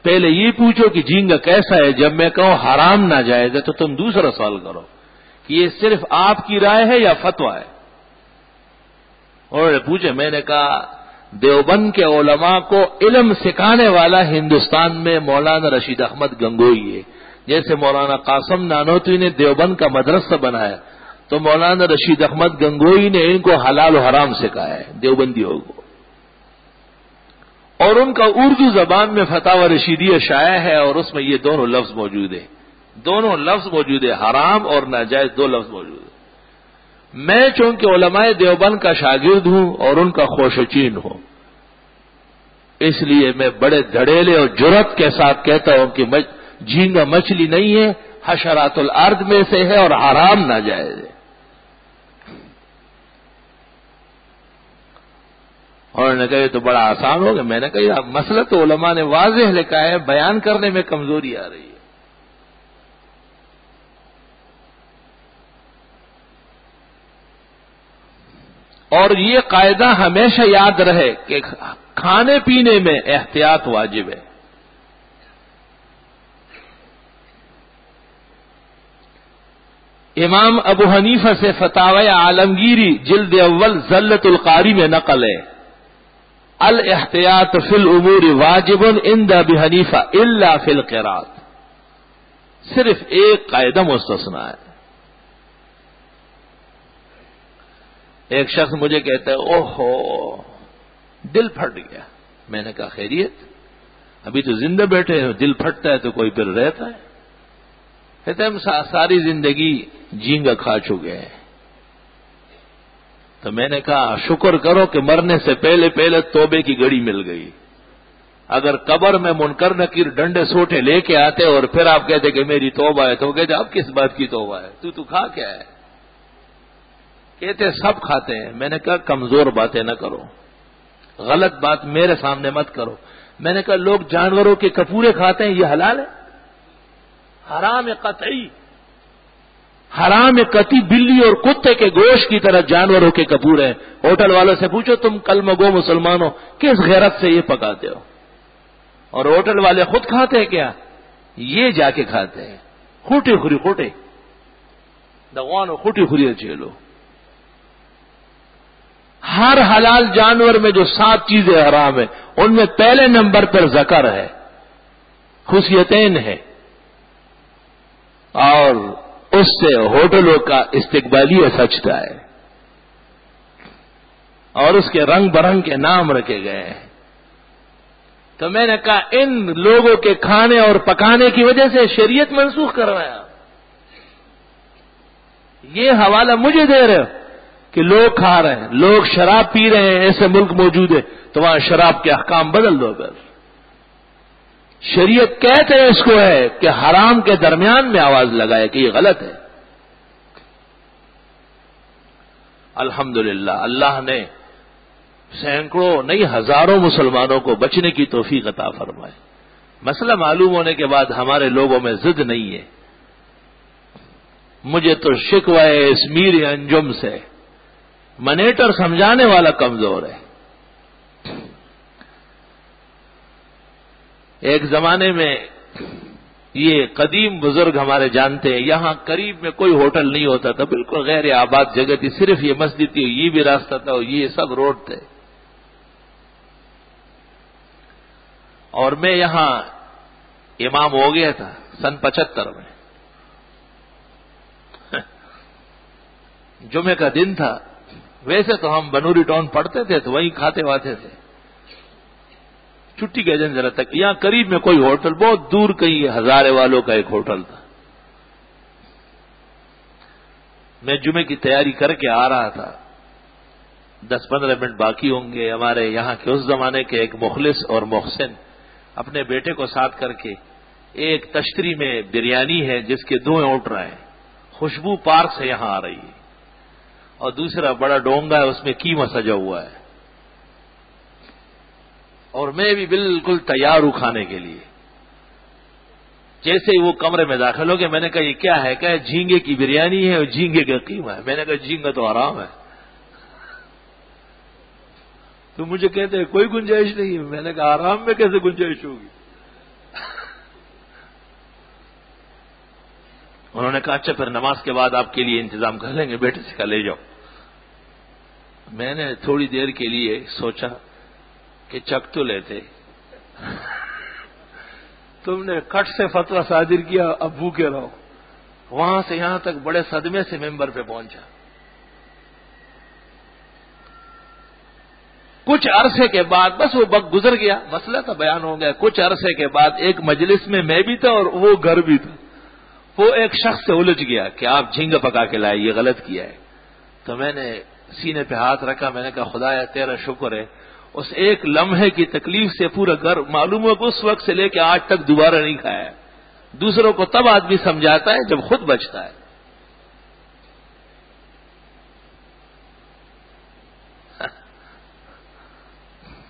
پہلے یہ پوچھو کہ جھینگا کیسا ہے، جب میں کہوں حرام ناجائز ہے تو تم دوسرا سوال کرو کہ یہ صرف آپ کی رائے ہے یا فتویٰ ہے. انہوں نے پوچھے. میں نے کہا دیوبند کے علماء کو علم سکھانے والا ہندوستان میں مولانا رشید احمد گنگوئی ہے. جیسے مولانا قاسم نانوتوی نے دیوبند کا مدرسہ بنایا تو مولانا رشید احمد گنگوئی نے ان کو حلال و حرام سکھایا ہے دیوبندیوں کو. اور ان کا اردو زبان میں فتاوی رشیدیہ شائع ہے اور اس میں یہ دونوں لفظ موجود ہیں. دونوں لفظ موجود ہیں، حرام اور ناجائز دو لفظ موجود ہیں. میں چونکہ علماء دیوبند کا شاگرد ہوں اور ان کا خوشچین ہوں، اس لیے میں بڑے دھڑیلے اور جرأت کے ساتھ کہتا ہوں کہ جھینگا مچھلی نہیں ہے، حشرات الارض میں سے ہے اور حرام ناجائز ہے. اور انہوں نے کہا یہ تو بڑا آسان ہوگا. میں نے کہا مسئلہ تو علماء نے واضح لکھا ہے، بیان کرنے میں کمزوری آ رہی ہے. اور یہ قاعدہ ہمیشہ یاد رہے کہ کھانے پینے میں احتیاط واجب ہے. امام ابو حنیفہ سے فتاوی عالمگیری جلد اول زلۃ القاری میں نقل ہے، الاحتیاط فی الامور واجب عند ابی حنیفہ الا فی القراءۃ. صرف ایک قاعدہ مستثنیٰ ہے. ایک شخص مجھے کہتا ہے اوہو دل پھٹ گیا. میں نے کہا خیریت؟ ابھی تو زندہ بیٹھے ہیں، دل پھٹتا ہے تو کوئی پھر رہتا ہے. کہتے ہیں ہم ساری زندگی جھینگا کھا چکے ہیں. تو میں نے کہا شکر کرو کہ مرنے سے پہلے توبے کی گھڑی مل گئی. اگر قبر میں منکر نکیر ڈنڈے سوٹے لے کے آتے اور پھر آپ کہتے کہ میری توبہ ہے، تو وہ کہتے اب کس بات کی توبہ ہے، تو کھا کیا ہے؟ کہتے سب کھاتے ہیں۔ میں نے کہا کمزور باتیں نہ کرو، غلط بات میرے سامنے مت کرو۔ میں نے کہا لوگ جانوروں کے کپورے کھاتے ہیں، یہ حلال ہے؟ حرام قطعی، حرام قطعی۔ بلی اور کتے کے گوشت کی طرح جانوروں کے کپورے ہیں۔ ہوٹل والوں سے پوچھو تم کلمہ گو مسلمان ہو، کس غیرت سے یہ پکاتے ہو؟ اور ہوٹل والے خود کھاتے ہیں کیا؟ یہ جا کے کھاتے ہیں خوٹی خوری، خوٹے دغوانو خوٹی خوری چیلو۔ ہر حلال جانور میں جو 7 چیزیں حرام ہیں ان میں پہلے نمبر پر ذکر ہے، خصیتین ہے، اور اس سے ہوٹلوں کا استقبالیہ سجتا ہے، اور اس کے رنگ برنگ کے نام رکھے گئے ہیں۔ تو میں نے کہا ان لوگوں کے کھانے اور پکانے کی وجہ سے شریعت منسوخ کروایا۔ یہ حوالہ مجھے دے رہے ہو کہ لوگ کھا رہے ہیں، لوگ شراب پی رہے ہیں، ایسے ملک موجود ہے، تو وہاں شراب کے احکام بدل دو۔ پھر شریعت کہتے ہیں اس کو ہے کہ حرام کے درمیان میں آواز لگائے کہ یہ غلط ہے۔ الحمدللہ اللہ نے سینکڑوں نہیں ہزاروں مسلمانوں کو بچنے کی توفیق عطا فرمائے۔ مسئلہ معلوم ہونے کے بعد ہمارے لوگوں میں ضد نہیں ہے۔ مجھے تو شکوہ ہے اس میر انجم سے، منیٹر سمجھانے والا کمزور ہے۔ ایک زمانے میں یہ قدیم بزرگ ہمارے جانتے ہیں، یہاں قریب میں کوئی ہوٹل نہیں ہوتا تھا، بالکل غیر آباد جگہ تھی، صرف یہ مسجد تھی، یہ بھی راستہ تھا اور یہ سب روڈ تھے۔ اور میں یہاں امام ہو گیا تھا سن 75 میں، جمعے کا دن تھا۔ ویسے تو ہم بنوری ٹاؤن پڑھتے تھے تو وہیں کھاتے واتے تھے، چھٹی کے دن ذرا تک یہاں قریب میں کوئی ہوٹل، بہت دور کہیں ہزارے والوں کا ایک ہوٹل تھا۔ میں جمعے کی تیاری کر کے آ رہا تھا، 10-15 منٹ باقی ہوں گے۔ ہمارے یہاں کے اس زمانے کے ایک مخلص اور محسن اپنے بیٹے کو ساتھ کر کے ایک تشتری میں بریانی ہے جس کے 2 اونٹ رہے ہیں، خوشبو پارک سے یہاں آ رہی ہے، اور دوسرا بڑا ڈونگا ہے اس میں قیمہ سجا ہوا ہے، اور میں بھی بالکل تیار ہوں کھانے کے لیے۔ جیسے ہی وہ کمرے میں داخل ہو گئے میں نے کہا یہ کیا ہے؟ کہ جھینگے کی بریانی ہے اور جھینگے کا قیمہ ہے۔ میں نے کہا جھینگا تو حرام ہے۔ تو مجھے کہتے ہیں کوئی گنجائش نہیں ہے۔ میں نے کہا حرام میں کیسے گنجائش ہوگی؟ انہوں نے کہا اچھا پھر نماز کے بعد آپ کے لیے انتظام کر لیں گے، بیٹے سے کہا لے جاؤ۔ میں نے تھوڑی دیر کے لیے سوچا کہ چک تو لیتے، تم نے کٹ سے فتویٰ صادر کیا اب بھوکے رہو۔ وہاں سے یہاں تک بڑے صدمے سے ممبر پہ پہنچا۔ کچھ عرصے کے بعد بس وہ وقت گزر گیا، مسئلہ تو بیان ہو گیا۔ کچھ عرصے کے بعد ایک مجلس میں بھی تھا اور وہ گھر بھی تھا، وہ ایک شخص سے الجھ گیا کہ آپ جھینگا پکا کے لائے، یہ غلط کیا ہے۔ تو میں نے سینے پہ ہاتھ رکھا، میں نے کہا خدایا تیرا شکر ہے، اس ایک لمحے کی تکلیف سے پورا گھر معلوم ہو کہ اس وقت سے لے کے آج تک دوبارہ نہیں کھایا ہے۔ دوسروں کو تب آدمی سمجھاتا ہے جب خود بچتا ہے۔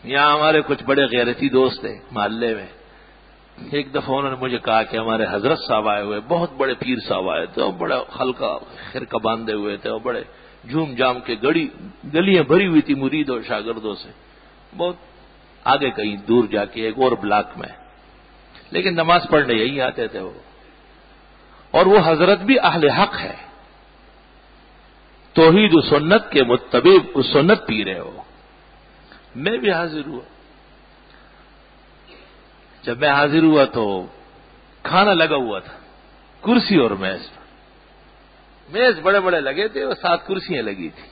یہاں ہمارے کچھ بڑے غیرتی دوست تھے محلے میں، ایک دفعہ انہوں نے مجھے کہا کہ ہمارے حضرت صاحب آئے ہوئے، بہت بڑے پیر صاحب آئے تھے، اور بڑا خلقہ خرقہ باندھے ہوئے تھے، اور بڑے جھوم جام کے گلیاں بھری ہوئی تھی مریدوں اور شاگردوں سے، بہت آگے کہیں دور جا کے ایک اور بلاک میں، لیکن نماز پڑھنے یہی آتے تھے وہ۔ اور وہ حضرت بھی اہل حق ہے، توحید و سنت کے متبع سنت پی رہے ہو۔ میں بھی حاضر ہوا۔ جب میں حاضر ہوا تو کھانا لگا ہوا تھا، کرسی اور میز بڑے بڑے لگے تھے اور 7 کرسیاں لگی تھی۔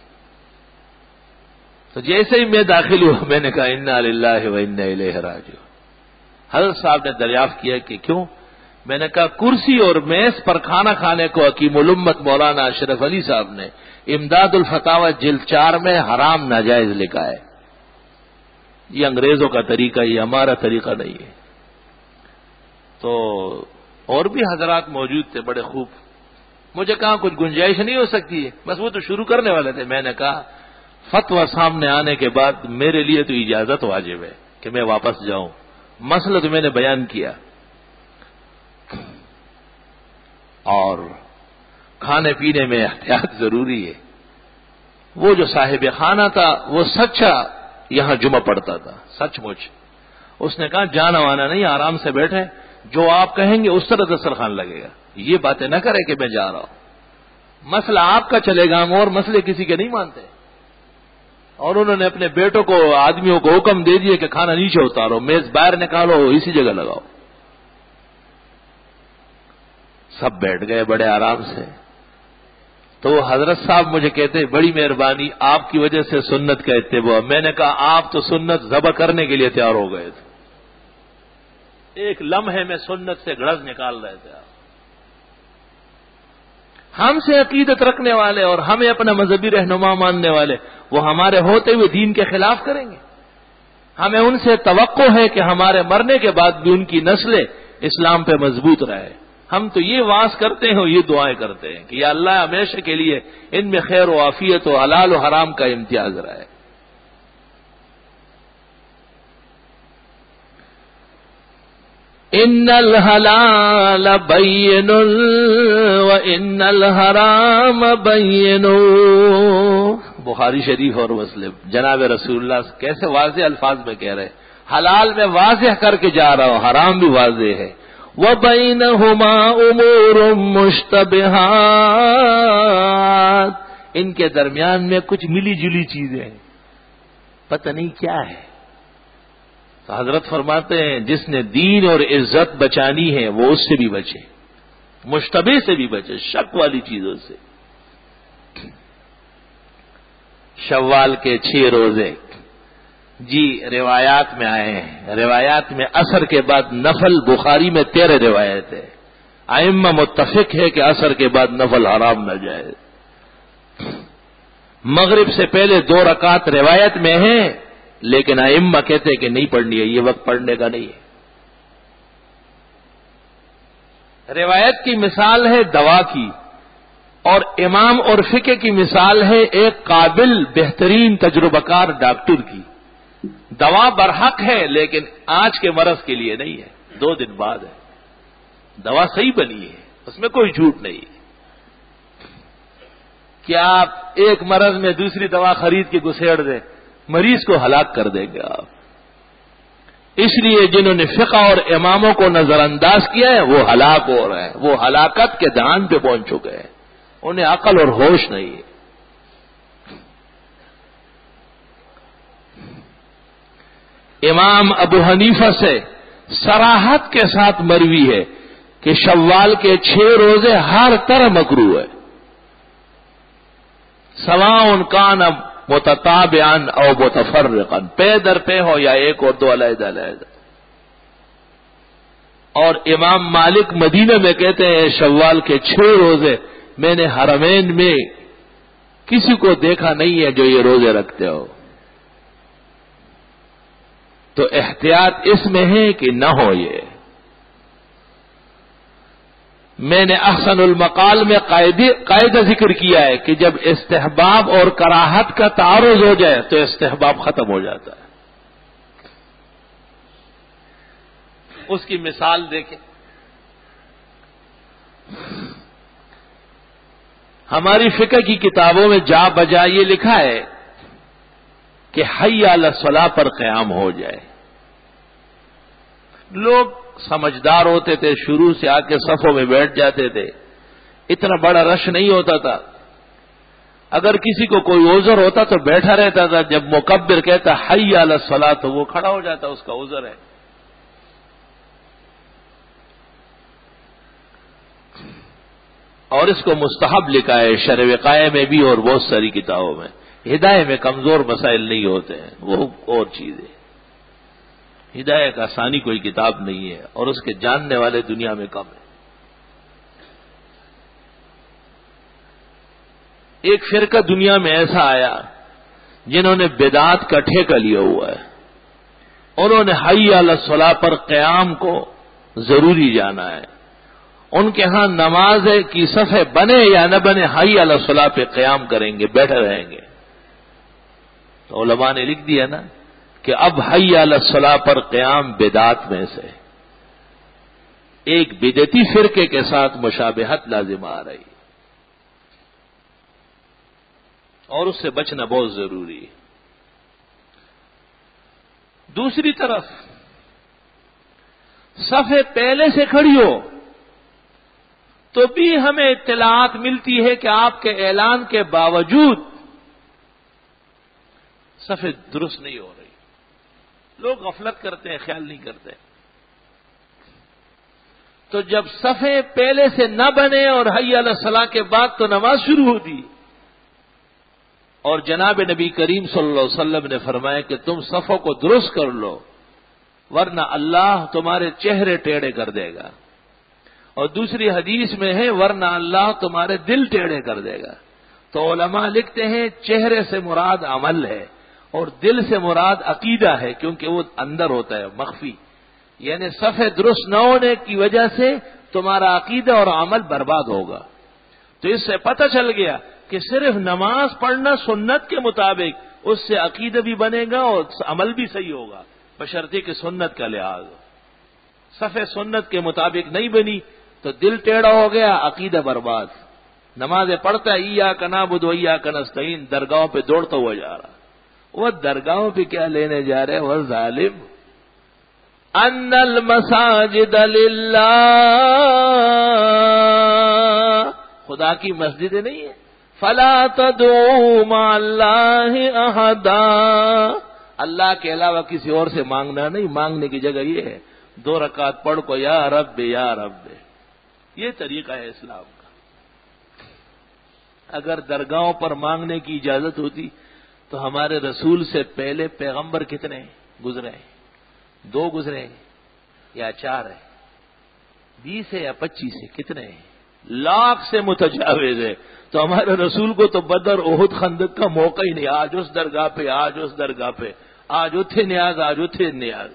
تو جیسے ہی میں داخل ہوا میں نے کہا انا للہ و انا الیہ راجعون۔ حضرت صاحب نے دریافت کیا کہ کیوں؟ میں نے کہا کرسی اور میز پر کھانا کھانے کو حکیم الامت مولانا اشرف علی صاحب نے امداد الفتاوی جلد 4 میں حرام ناجائز لکھا ہے۔ یہ انگریزوں کا طریقہ، یہ ہمارا طریقہ نہیں ہے۔ تو اور بھی حضرات موجود تھے بڑے خوب، مجھے کہا کچھ گنجائش نہیں ہو سکتی ہے، بس وہ تو شروع کرنے والے تھے۔ میں نے کہا فتویٰ سامنے آنے کے بعد میرے لیے تو اجازت واجب ہے کہ میں واپس جاؤں، مسئلہ تو میں نے بیان کیا، اور کھانے پینے میں احتیاط ضروری ہے۔ وہ جو صاحب خانہ تھا وہ سچا یہاں جمعہ پڑتا تھا، سچ مچ۔ اس نے کہا جانا وانا نہیں، آرام سے بیٹھے، جو آپ کہیں گے اس طرح دسترخوان لگے گا، یہ باتیں نہ کرے کہ میں جا رہا ہوں، مسئلہ آپ کا چلے گا، ہم اور مسئلے کسی کے نہیں مانتے۔ اور انہوں نے اپنے بیٹوں کو، آدمیوں کو حکم دے دیے کہ کھانا نیچے اتارو، میز باہر نکالو، اسی جگہ لگاؤ۔ سب بیٹھ گئے بڑے آرام سے۔ تو حضرت صاحب مجھے کہتے بڑی مہربانی، آپ کی وجہ سے سنت کا اتباع۔ میں نے کہا آپ تو سنت ذبح کرنے کے لیے تیار ہو گئے تھے، ایک لمحے میں سنت سے گھڑس نکال رہے تھے آپ۔ ہم سے عقیدت رکھنے والے اور ہمیں اپنا مذہبی رہنما ماننے والے، وہ ہمارے ہوتے ہوئے دین کے خلاف کریں گے؟ ہمیں ان سے توقع ہے کہ ہمارے مرنے کے بعد بھی ان کی نسلیں اسلام پہ مضبوط رہے۔ ہم تو یہ واس کرتے ہیں اور یہ دعائیں کرتے ہیں کہ یا اللہ ہمیشہ کے لیے ان میں خیر و عافیت و حلال و حرام کا امتیاز رہے۔ ان الحلال بین و ان الحرام بین، بخاری شریف اور مسلم۔ جناب رسول اللہ کیسے واضح الفاظ میں کہہ رہے ہیں، حلال میں واضح کر کے جا رہا ہوں، حرام بھی واضح ہے۔ وَبَيْنَهُمَا أُمُورٌ مُشْتَبِهَاتٌ، ان کے درمیان میں کچھ ملی جلی چیزیں ہیں، پتہ نہیں کیا ہے۔ تو حضرت فرماتے ہیں جس نے دین اور عزت بچانی ہے وہ اس سے بھی بچے، مشتبہ سے بھی بچے، شک والی چیزوں سے۔ شوال کے 6 روزے جی روایات میں آئے ہیں، روایات میں عصر کے بعد نفل، بخاری میں 13 روایت ہے، ائمہ متفق ہے کہ عصر کے بعد نفل حرام نہ جائے۔ مغرب سے پہلے 2 رکعت روایت میں ہیں، لیکن ائمہ کہتے ہیں کہ نہیں پڑھنی ہے، یہ وقت پڑھنے کا نہیں ہے۔ روایت کی مثال ہے دوا کی، اور امام اور فقہ کی مثال ہے ایک قابل بہترین تجربہ کار ڈاکٹر کی۔ دوا برحق ہے لیکن آج کے مرض کے لیے نہیں ہے، 2 دن بعد ہے۔ دوا صحیح بنی ہے، اس میں کوئی جھوٹ نہیں ہے۔ کیا آپ ایک مرض میں دوسری دوا خرید کے گھسیڑ دیں، مریض کو ہلاک کر دیں گے آپ۔ اس لیے جنہوں نے فقہ اور اماموں کو نظر انداز کیا ہے وہ ہلاک ہو رہے ہیں، وہ ہلاکت کے دہان پہ پہنچ چکے ہیں، انہیں عقل اور ہوش نہیں ہے۔ امام ابو حنیفہ سے صراحت کے ساتھ مروی ہے کہ شوال کے 6 روزے ہر طرح مکروہ ہے، سواء کان متتابعا او متفرقا، پے در پے ہو یا ایک اور 2 علیحدہ علیحدہ۔ اور امام مالک مدینہ میں کہتے ہیں شوال کے 6 روزے میں نے حرمین میں کسی کو دیکھا نہیں ہے جو یہ روزے رکھتے ہو۔ تو احتیاط اس میں ہے کہ نہ ہو یہ۔ میں نے احسن المقال میں قاعدہ ذکر کیا ہے کہ جب استحباب اور کراہت کا تعارض ہو جائے تو استحباب ختم ہو جاتا ہے۔ اس کی مثال دیکھیں، ہماری فقہ کی کتابوں میں جا بجا یہ لکھا ہے کہ حی علی الصلاۃ پر قیام ہو جائے۔ لوگ سمجھدار ہوتے تھے، شروع سے آ کے صفوں میں بیٹھ جاتے تھے، اتنا بڑا رش نہیں ہوتا تھا۔ اگر کسی کو کوئی عذر ہوتا تو بیٹھا رہتا تھا، جب مکبر کہتا حی علی الصلاۃ تو وہ کھڑا ہو جاتا، اس کا عذر ہے۔ اور اس کو مستحب لکھا ہے شرح وقایہ میں بھی اور بہت ساری کتابوں میں۔ ہدایہ میں کمزور مسائل نہیں ہوتے ہیں، وہ اور چیز ہے۔ ہدایہ کا آسانی کوئی کتاب نہیں ہے اور اس کے جاننے والے دنیا میں کم ہیں۔ ایک فرقہ دنیا میں ایسا آیا جنہوں نے بدعات کا ٹھیکہ لیا ہوا ہے، انہوں نے حی علی الصلاۃ پر قیام کو ضروری جانا ہے. ان کے ہاں نماز کی صفیں بنے یا نہ بنے حی علی الصلاۃ پہ قیام کریں گے, بیٹھے رہیں گے. تو علماء نے لکھ دیا نا کہ اب حی علی الصلاۃ پر قیام بدعت میں سے ایک بدعتی فرقے کے ساتھ مشابہت لازم آ رہی اور اس سے بچنا بہت ضروری ہے. دوسری طرف صفیں پہلے سے کھڑی ہو تو بھی ہمیں اطلاعات ملتی ہے کہ آپ کے اعلان کے باوجود صفیں درست نہیں ہو رہی. لوگ غفلت کرتے ہیں, خیال نہیں کرتے. تو جب صفیں پہلے سے نہ بنے اور حی علی الصلاۃ کے بعد تو نماز شروع ہوتی, اور جناب نبی کریم صلی اللہ علیہ وسلم نے فرمایا کہ تم صفوں کو درست کر لو ورنہ اللہ تمہارے چہرے ٹیڑھے کر دے گا. اور دوسری حدیث میں ہے ورنہ اللہ تمہارے دل ٹیڑھے کر دے گا. تو علماء لکھتے ہیں چہرے سے مراد عمل ہے اور دل سے مراد عقیدہ ہے, کیونکہ وہ اندر ہوتا ہے مخفی. یعنی صفیں درست نہ ہونے کی وجہ سے تمہارا عقیدہ اور عمل برباد ہوگا. تو اس سے پتہ چل گیا کہ صرف نماز پڑھنا سنت کے مطابق اس سے عقیدہ بھی بنے گا اور عمل بھی صحیح ہوگا, بشرطے کہ سنت کا لحاظ. صفیں سنت کے مطابق نہیں بنی تو دل ٹیڑھا ہو گیا, عقیدہ برباد. نمازیں پڑھتا ہے ایاک نعبد و ایاک نستعین, درگاہوں پہ دوڑتا ہوا جا رہا. وہ درگاہوں پہ کیا لینے جا رہے, وہ ظالم. ان المساجد للہ, خدا کی مسجدیں نہیں ہیں. فلا تدعوا مع اللہ احدا, اللہ کے علاوہ کسی اور سے مانگنا نہیں. مانگنے کی جگہ یہ ہے 2 رکعت پڑھ کو یا رب یا رب. یہ طریقہ ہے اسلام کا. اگر درگاہوں پر مانگنے کی اجازت ہوتی تو ہمارے رسول سے پہلے پیغمبر کتنے گزرے ہیں؟ 2 گزرے یا 4 ہیں؟ 20 ہے یا 25 ہے؟ کتنے ہیں؟ لاکھ سے متجاوز ہے. تو ہمارے رسول کو تو بدر احد خندق کا موقع ہی نہیں. آج اس درگاہ پہ, آج اس درگاہ پہ, آج اتھے نیاز, آج اتھے نیاز.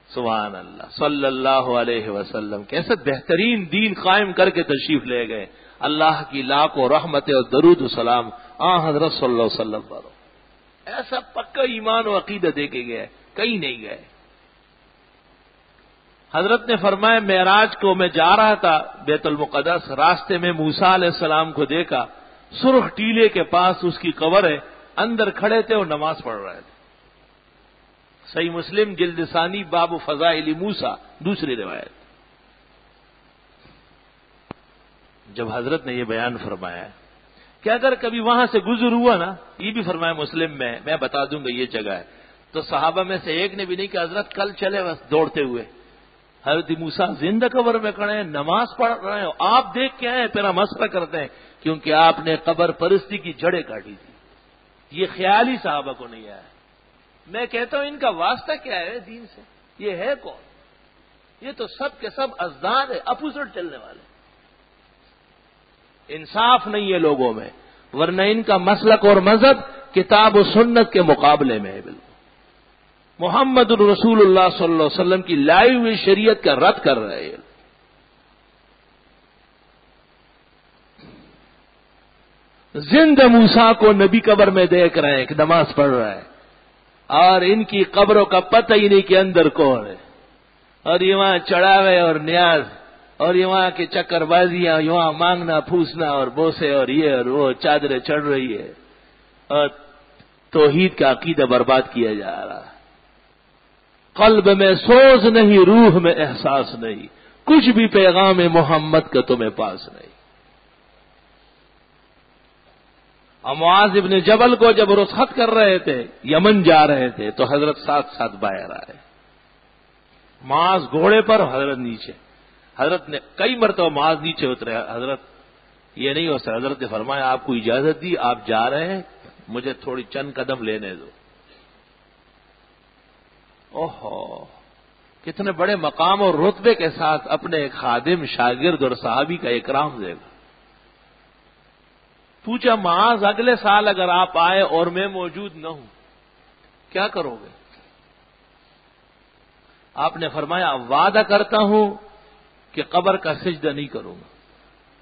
سبحان اللہ. صلی اللہ علیہ وسلم کیسے بہترین دین قائم کر کے تشریف لے گئے. اللہ کی لاکھوں رحمت اور درود و سلام حضرت صلی اللہ علیہ وسلم پر. ایسا پکا ایمان و عقیدہ دے کے گئے, کہیں نہیں گئے. حضرت نے فرمایا معراج کو میں جا رہا تھا بیت المقدس, راستے میں موسیٰ علیہ السلام کو دیکھا, سرخ ٹیلے کے پاس اس کی قبر ہے, اندر کھڑے تھے اور نماز پڑھ رہے تھے. صحیح مسلم جلد ثانی باب فضائل موسیٰ, دوسری روایت. جب حضرت نے یہ بیان فرمایا کہ اگر کبھی وہاں سے گزر ہوا نا, یہ بھی فرمایا مسلم میں بتا دوں گا یہ جگہ ہے, تو صحابہ میں سے ایک نے بھی نہیں کہ حضرت کل چلے بس دوڑتے ہوئے. حضرت موسیٰ زندہ قبر میں کھڑے ہیں, نماز پڑھ رہے ہیں, آپ دیکھ کے آئے, پھر ہم مسئلہ کرتے ہیں کیونکہ آپ نے قبر پرستی کی جڑیں کاٹی تھی. یہ خیال ہی صحابہ کو نہیں آیا. میں کہتا ہوں ان کا واسطہ کیا ہے دین سے؟ یہ ہے کون؟ یہ تو سب کے سب ازداد ہے, اپوزٹ چلنے والے. انصاف نہیں ہے لوگوں میں, ورنہ ان کا مسلک اور مذہب کتاب و سنت کے مقابلے میں ہے. بالکل محمد الرسول اللہ صلی اللہ علیہ وسلم کی لائی ہوئی شریعت کا رد کر رہے ہیں. زندہ موسیٰ کو نبی قبر میں دیکھ رہے ہیں کہ نماز پڑھ رہا ہے, اور ان کی قبروں کا پتہ ہی نہیں کہ اندر کون ہے. اور یہ وہاں چڑھاوے اور نیاز, اور یہ وہاں کی چکر بازیاں, یہاں مانگنا پھوسنا اور بوسے اور یہ اور وہ, چادریں چڑھ رہی ہے, اور توحید کا عقیدہ برباد کیا جا رہا ہے. قلب میں سوز نہیں, روح میں احساس نہیں, کچھ بھی پیغام محمد کا تمہیں پاس نہیں. اور معاذ ابن جبل کو جب رخصت کر رہے تھے, یمن جا رہے تھے, تو حضرت ساتھ ساتھ باہر آئے. معاذ گھوڑے پر, حضرت نیچے. حضرت نے کئی مرتبہ معاذ نیچے اترے. حضرت یہ نہیں ہو سکتا. حضرت نے فرمایا آپ کو اجازت دی, آپ جا رہے ہیں, مجھے تھوڑی چند قدم لینے دو. اوہو, کتنے بڑے مقام اور رتبے کے ساتھ اپنے ایک خادم, شاگرد اور صحابی کا اکرام دے گا. پوچھا معاذ اگلے سال اگر آپ آئے اور میں موجود نہ ہوں کیا کرو گے؟ آپ نے فرمایا وعدہ کرتا ہوں کہ قبر کا سجدہ نہیں کروں گا.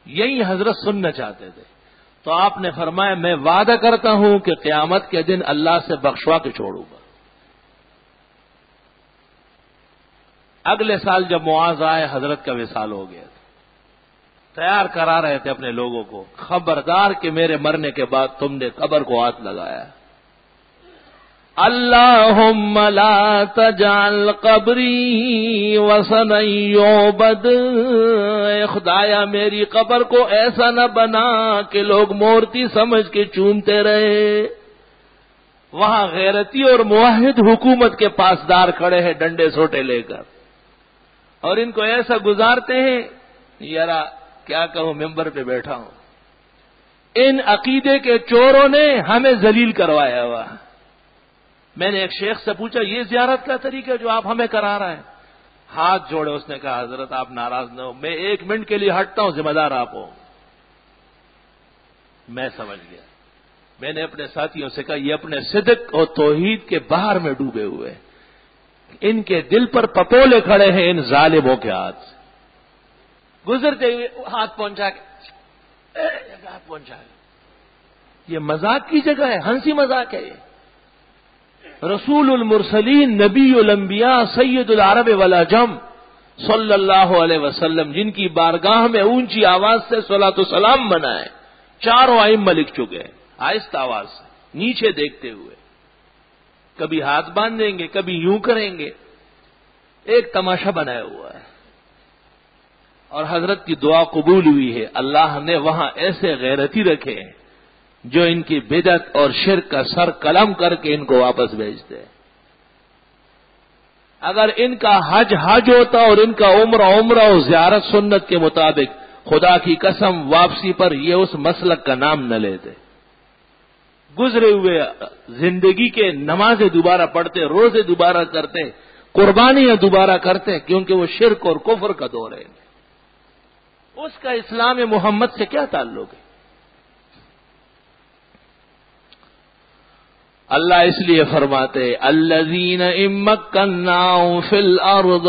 یہی حضرت سننا چاہتے تھے. تو آپ نے فرمایا میں وعدہ کرتا ہوں کہ قیامت کے دن اللہ سے بخشوا کے چھوڑوں گا. اگلے سال جب معاذ آئے حضرت کا وصال ہو گیا تھا. تیار کرا رہے تھے اپنے لوگوں کو، خبردار کہ میرے مرنے کے بعد تم نے قبر کو ہاتھ لگایا. اللہم لا تجعل قبری وثنا یعبد، اے خدایا میری قبر کو ایسا نہ بنا کہ لوگ مورتی سمجھ کے چومتے رہے. وہاں غیرتی اور موحد حکومت کے پاسدار کھڑے ہیں ڈنڈے سوٹے لے کر، اور ان کو ایسا گزارتے ہیں یارا کیا کہوں، ممبر پہ بیٹھا ہوں. ان عقیدے کے چوروں نے ہمیں ذلیل کروایا ہوا. میں نے ایک شیخ سے پوچھا یہ زیارت کا طریقہ جو آپ ہمیں کرا رہے ہیں؟ ہاتھ جوڑے. اس نے کہا حضرت آپ ناراض نہ ہو، میں 1 منٹ کے لیے ہٹتا ہوں، ذمہ دار آپ ہو. میں سمجھ گیا. میں نے اپنے ساتھیوں سے کہا یہ اپنے صدق اور توحید کے بحر میں ڈوبے ہوئے، ان کے دل پر پپولے کھڑے ہیں ان ظالموں کے ہاتھ سے. گزرتے ہوئے ہاتھ پہنچا کے ہاتھ پہنچا کے، یہ مذاق کی جگہ ہے، ہنسی مذاق ہے. یہ رسول المرسلین نبی الانبیاء سید العرب والعجم صلی اللہ علیہ وسلم، جن کی بارگاہ میں اونچی آواز سے صلاۃ و سلام بنائے، 4 ائمہ لکھ چکے ہیں آہستہ آواز سے نیچے دیکھتے ہوئے. کبھی ہاتھ باندھیں گے، کبھی یوں کریں گے، ایک تماشا بنایا ہوا ہے. اور حضرت کی دعا قبول ہوئی ہے. اللہ نے وہاں ایسے غیرتی رکھے ہیں جو ان کی بدعت اور شرک کا سر قلم کر کے ان کو واپس بھیجتے ہیں. اگر ان کا حج ہوتا اور ان کا عمرہ اور زیارت سنت کے مطابق، خدا کی قسم واپسی پر یہ اس مسلک کا نام نہ لیتے. گزرے ہوئے زندگی کے نمازیں دوبارہ پڑھتے، روزے دوبارہ کرتے، قربانیاں دوبارہ کرتے، کیونکہ وہ شرک اور کفر کا دور ہے. اس کا اسلام محمد سے کیا تعلق ہے؟ اللہ اس لیے فرماتے الذین ان مکناہم فی الارض،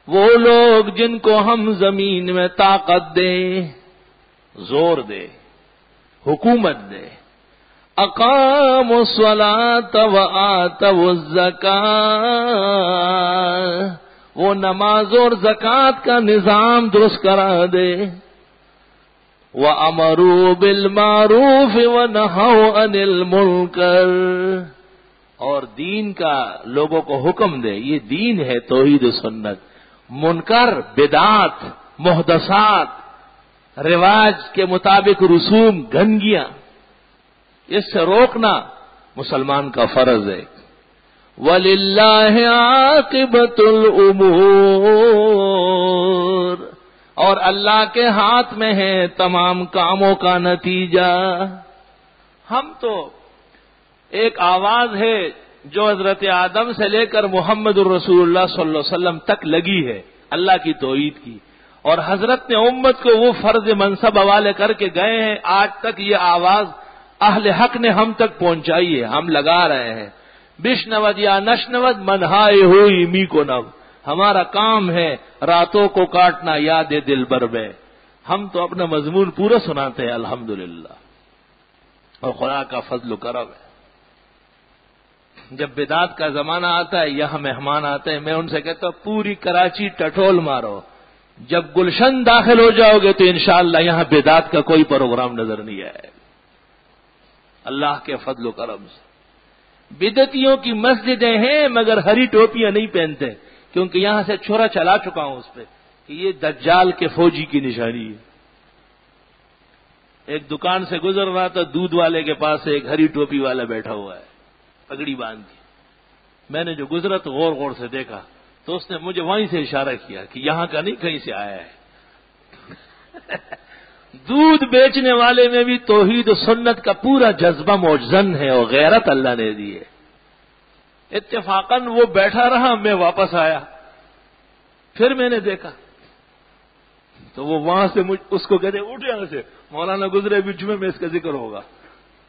وہ لوگ جن کو ہم زمین میں طاقت دیں، زور دے، حکومت دے، اقاموا الصلاة وآتوا الزکاة، وہ نماز اور زکوٰۃ کا نظام درست کرا دے، وَأَمَرُوا بِالْمَعْرُوفِ وَنَهَوْا عَنِ الْمُنكَرِ، اور دین کا لوگوں کو حکم دے. یہ دین ہے توحید و سنت. منکر بدعات، محدثات، رواج کے مطابق رسوم، گندگیاں، اس سے روکنا مسلمان کا فرض ہے. وَلِلَّهِ عَاقِبَةُ الْأُمُورِ، اور اللہ کے ہاتھ میں ہے تمام کاموں کا نتیجہ. ہم تو ایک آواز ہے جو حضرت آدم سے لے کر محمد الرسول اللہ صلی اللہ علیہ وسلم تک لگی ہے اللہ کی توحید کی، اور حضرت نے امت کو وہ فرض منصب حوالے کر کے گئے ہیں. آج تک یہ آواز اہل حق نے ہم تک پہنچائی ہے، ہم لگا رہے ہیں. بشنود یا نشنود منہائے ہوئی می کو نو، ہمارا کام ہے راتوں کو کاٹنا یاد دل بر میں. ہم تو اپنا مضمون پورا سناتے ہیں الحمدللہ، اور خدا کا فضل و کرم ہے. جب بدعت کا زمانہ آتا ہے، یہاں مہمان آتے ہیں، میں ان سے کہتا ہوں پوری کراچی ٹٹول مارو، جب گلشن داخل ہو جاؤ گے تو انشاءاللہ یہاں بدعت کا کوئی پروگرام نظر نہیں آئے. اللہ کے فضل و کرم سے بدعتیوں کی مسجدیں ہیں مگر ہری ٹوپیاں نہیں پہنتے، کیونکہ یہاں سے چھرا چلا چکا ہوں اس پہ کہ یہ دجال کے فوجی کی نشانی ہے. ایک دکان سے گزر رہا تھا، دودھ والے کے پاس ایک ہری ٹوپی والا بیٹھا ہوا ہے، پگڑی باندھ کے. میں نے جو گزرا تو غور غور سے دیکھا تو اس نے مجھے وہیں سے اشارہ کیا کہ یہاں کا نہیں، کہیں سے آیا ہے. دودھ بیچنے والے میں بھی توحید و سنت کا پورا جذبہ موجزن ہے اور غیرت اللہ نے دی ہے. اتفاقاً وہ بیٹھا رہا، میں واپس آیا، پھر میں نے دیکھا تو وہ وہاں سے اس کو کہتے اٹھ یہاں سے، مولانا گزرے بھی جمعے میں اس کا ذکر ہوگا،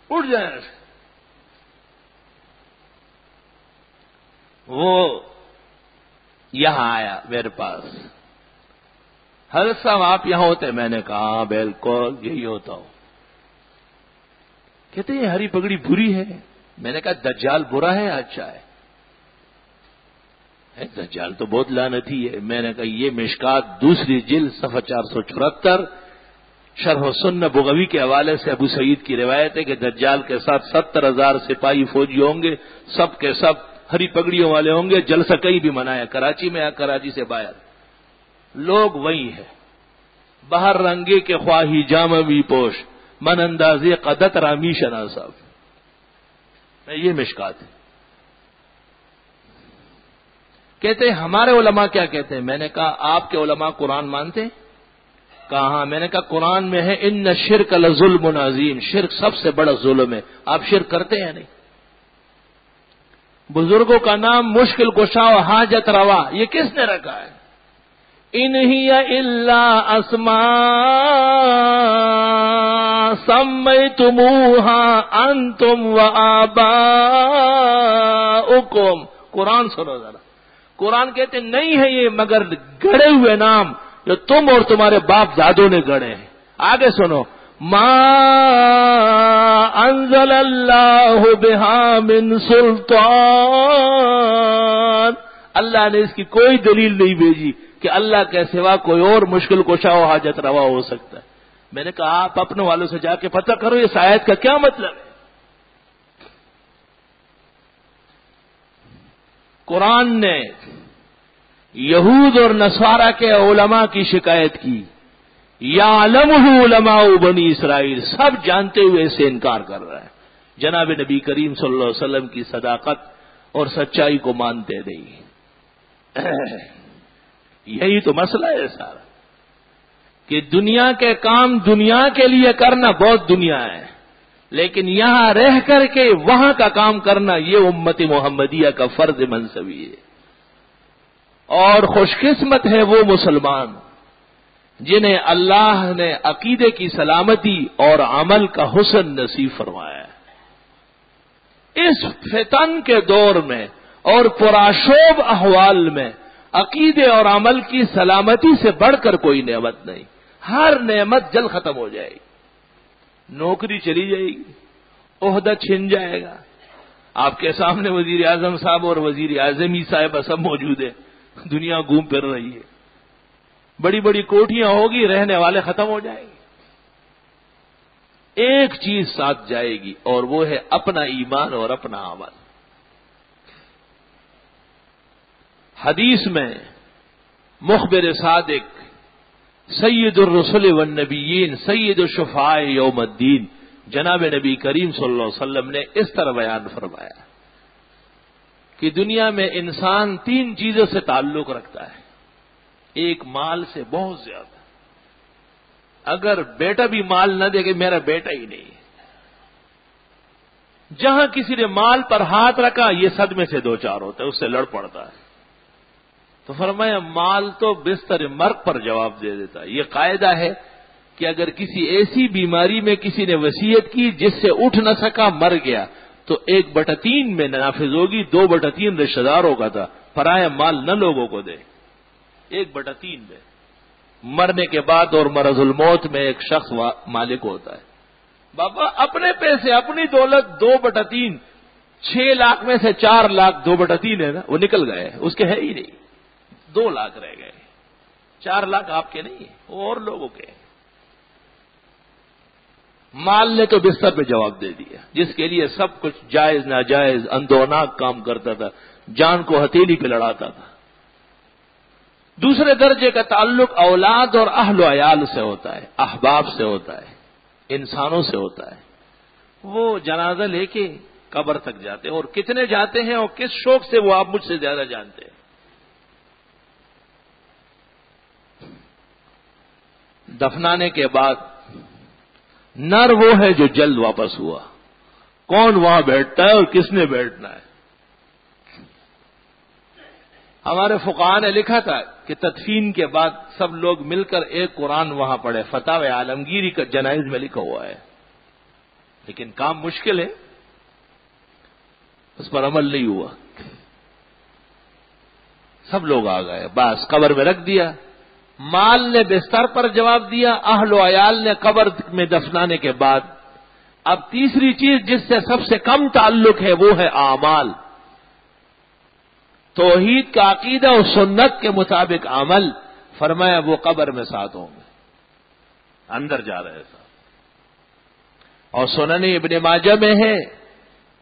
اٹھ جائیں۔ وہ یہاں آیا میرے پاس، حضرت صاحب آپ یہاں ہوتے؟ میں نے کہا ہاں بالکل یہی ہوتا ہوں۔ کہتے ہیں ہری پگڑی بری ہے؟ میں نے کہا دجال برا ہے اچھا ہے؟ دجال تو بہت لعنتی ہے۔ میں نے کہا یہ مشکات دوسری جلد صفحہ 474 شرح السنہ بغوی کے حوالے سے ابو سعید کی روایت ہے کہ دجال کے ساتھ 70,000 سپاہی فوجی ہوں گے، سب کے سب ہری پگڑیوں والے ہوں گے، جلسہ کہیں بھی منایا، کراچی میں یا کراچی سے باہر، لوگ وہی ہے، باہر رنگے کے خواہی جامہ بھی پوش، من اندازے قدت رامی شنا صاحب، یہ مشکات ہے۔ کہتے ہیں ہمارے علماء کیا کہتے ہیں؟ میں نے کہا آپ کے علماء قرآن مانتے ہیں؟ کہا ہاں۔ میں نے کہا قرآن میں ہے ان الشرک لظلم عظیم، شرک سب سے بڑا ظلم ہے، آپ شرک کرتے ہیں نہیں؟ بزرگوں کا نام مشکل کشا و حاجت روا یہ کس نے رکھا ہے؟ ان ہی الا اسماء سمیتموها انتم وآباؤکم، قرآن سنو ذرا، قرآن کہتے نہیں ہے یہ مگر گڑے ہوئے نام جو تم اور تمہارے باپ دادوں نے گڑے ہیں۔ آگے سنو، ما انزل اللہ بہا من سلطان، اللہ نے اس کی کوئی دلیل نہیں بھیجی کہ اللہ کے سوا کوئی اور مشکل کشا و حاجت روا ہو سکتا ہے۔ میں نے کہا آپ اپنے والوں سے جا کے پتہ کرو اس آیت کا کیا مطلب ہے۔ قرآن نے یہود اور نصارہ کے علماء کی شکایت کی، یعلمہ علماء بنی اسرائیل، سب جانتے ہوئے اسے انکار کر رہا ہے، جناب نبی کریم صلی اللہ علیہ وسلم کی صداقت اور سچائی کو مانتے نہیں۔ یہی تو مسئلہ ہے سارا، کہ دنیا کے کام دنیا کے لیے کرنا بہت دنیا ہے، لیکن یہاں رہ کر کے وہاں کا کام کرنا یہ امت محمدیہ کا فرض منصبی ہے۔ اور خوش قسمت ہے وہ مسلمان جنہیں اللہ نے عقیدے کی سلامتی اور عمل کا حسن نصیب فرمایا ہے۔ اس فتن کے دور میں اور پرآشوب احوال میں عقیدے اور عمل کی سلامتی سے بڑھ کر کوئی نعمت نہیں۔ ہر نعمت جلد ختم ہو جائے گی، نوکری چلی جائے گی، عہدہ چھن جائے گا۔ آپ کے سامنے وزیر اعظم صاحب اور وزیر اعظمی صاحب سب موجود ہیں، دنیا گھوم پھر رہی ہے، بڑی بڑی کوٹھیاں ہوگی، رہنے والے ختم ہو جائیں گے۔ ایک چیز ساتھ جائے گی اور وہ ہے اپنا ایمان اور اپنا عمل۔ حدیث میں مخبر صادق سید الرسل والنبیین سید الشفعاء یوم الدین جناب نبی کریم صلی اللہ علیہ وسلم نے اس طرح بیان فرمایا کہ دنیا میں انسان 3 چیزوں سے تعلق رکھتا ہے، ایک مال سے بہت زیادہ، اگر بیٹا بھی مال نہ دے کہ میرا بیٹا ہی نہیں، جہاں کسی نے مال پر ہاتھ رکھا یہ صدمے سے 2-4 ہوتا ہے، اس سے لڑ پڑتا ہے۔ تو فرمایا مال تو بستر مرگ پر جواب دے دیتا ہے۔ یہ قاعدہ ہے کہ اگر کسی ایسی بیماری میں کسی نے وصیت کی جس سے اٹھ نہ سکا، مر گیا، تو 1/3 میں نافذ ہوگی، 2/3 رشتہ داروں کا تھا، پرایا مال نہ لوگوں کو دے۔ 1/3 میں مرنے کے بعد اور مرض الموت میں ایک شخص مالک ہوتا ہے۔ بابا اپنے پیسے اپنی دولت 2/3، 6 لاکھ میں سے 4 لاکھ 2/3 ہے نا، وہ نکل گئے، اس کے ہے ہی نہیں، 2 لاکھ رہ گئے، 4 لاکھ آپ کے نہیں ہیں، وہ اور لوگوں کے ہیں۔ مال نے تو بستر پہ جواب دے دیا، جس کے لیے سب کچھ جائز ناجائز اندوناک کام کرتا تھا، جان کو ہتھیلی پہ لڑاتا تھا۔ دوسرے درجے کا تعلق اولاد اور اہل و عیال سے ہوتا ہے، احباب سے ہوتا ہے، انسانوں سے ہوتا ہے۔ وہ جنازہ لے کے قبر تک جاتے ہیں، اور کتنے جاتے ہیں اور کس شوق سے وہ آپ مجھ سے زیادہ جانتے ہیں۔ دفنانے کے بعد نر وہ ہے جو جلد واپس ہوا، کون وہاں بیٹھتا ہے اور کس نے بیٹھنا ہے۔ ہمارے فقہاء نے لکھا تھا کہ تدفین کے بعد سب لوگ مل کر ایک قرآن وہاں پڑھے. فتاوی عالمگیری کا جنائز میں لکھا ہوا ہے. لیکن کام مشکل ہے، اس پر عمل نہیں ہوا. سب لوگ آ گئے، بس قبر میں رکھ دیا. مال نے بستر پر جواب دیا، اہل و عیال نے قبر میں دفنانے کے بعد. اب تیسری چیز جس سے سب سے کم تعلق ہے وہ ہے اعمال. توحید کا عقیدہ اور سنت کے مطابق عمل. فرمایا وہ قبر میں ساتھ ہوں گے، اندر جا رہے ساتھ. اور سنن ابن ماجہ میں ہے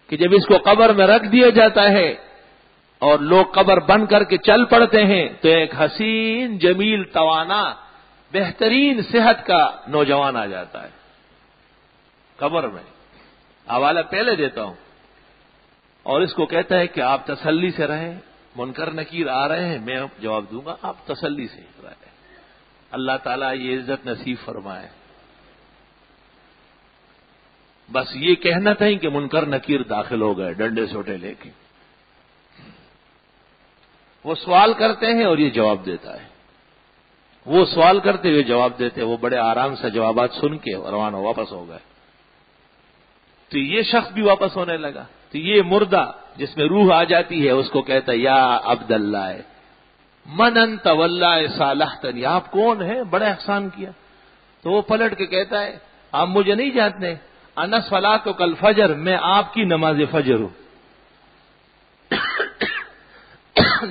کہ جب اس کو قبر میں رکھ دیا جاتا ہے اور لوگ قبر بند کر کے چل پڑتے ہیں تو ایک حسین جمیل توانا بہترین صحت کا نوجوان آ جاتا ہے قبر میں. حوالہ پہلے دیتا ہوں. اور اس کو کہتا ہے کہ آپ تسلی سے رہیں، منکر نکیر آ رہے ہیں، میں جواب دوں گا، آپ تسلی سے رہیں. اللہ تعالیٰ یہ عزت نصیب فرمائے. بس یہ کہنا تھا کہ منکر نکیر داخل ہو گئے ڈنڈے سوٹے لے کے. وہ سوال کرتے ہیں اور یہ جواب دیتا ہے. وہ سوال کرتے ہوئے جواب دیتے، وہ بڑے آرام سے جوابات سن کے روانہ واپس ہو گئے. تو یہ شخص بھی واپس ہونے لگا. تو یہ مردہ جس میں روح آ جاتی ہے اس کو کہتا ہے یا عبداللہ من انت واللہ صالحتنی، آپ کون ہیں، بڑا احسان کیا. تو وہ پلٹ کے کہتا ہے آپ مجھے نہیں جانتے، انا صلاتک الفجر، میں آپ کی نماز فجر ہوں.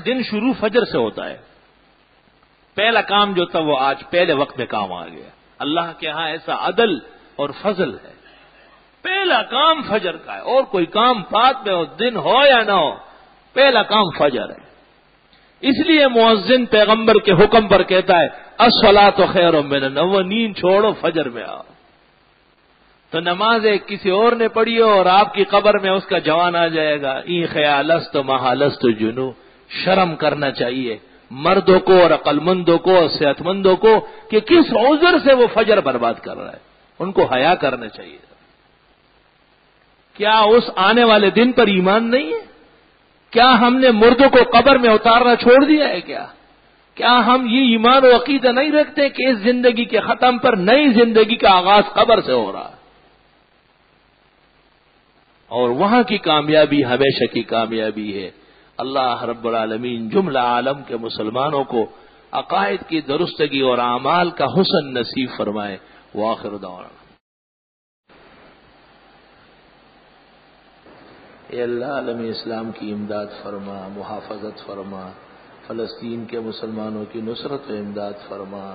دن شروع فجر سے ہوتا ہے. پہلا کام جو تھا وہ آج پہلے وقت میں کام آ گیا. اللہ کے ہاں ایسا عدل اور فضل ہے، پہلا کام فجر کا ہے. اور کوئی کام بعد میں ہو، دن ہو یا نہ ہو، پہلا کام فجر ہے. اس لیے مؤذن پیغمبر کے حکم پر کہتا ہے الصلاۃ خیر من النوم، وہ نیند چھوڑو فجر میں آؤ. تو نماز کسی اور نے پڑھی ہو اور آپ کی قبر میں اس کا جوان آ جائے گا. این خیالست محالست جنو، شرم کرنا چاہیے مردوں کو اور عقل مندوں کو اور صحت مندوں کو کہ کس عذر سے وہ فجر برباد کر رہا ہے. ان کو حیا کرنا چاہیے. کیا اس آنے والے دن پر ایمان نہیں ہے؟ کیا ہم نے مردوں کو قبر میں اتارنا چھوڑ دیا ہے؟ کیا ہم یہ ایمان و عقیدہ نہیں رکھتے کہ اس زندگی کے ختم پر نئی زندگی کا آغاز قبر سے ہو رہا ہے، اور وہاں کی کامیابی ہمیشہ کی کامیابی ہے. اللہ رب العالمین جملہ عالم کے مسلمانوں کو عقائد کی درستگی اور اعمال کا حسن نصیب فرمائے. وآخر دعوانا اے اللہ عالم اسلام کی امداد فرما، محافظت فرما، فلسطین کے مسلمانوں کی نصرت و امداد فرما.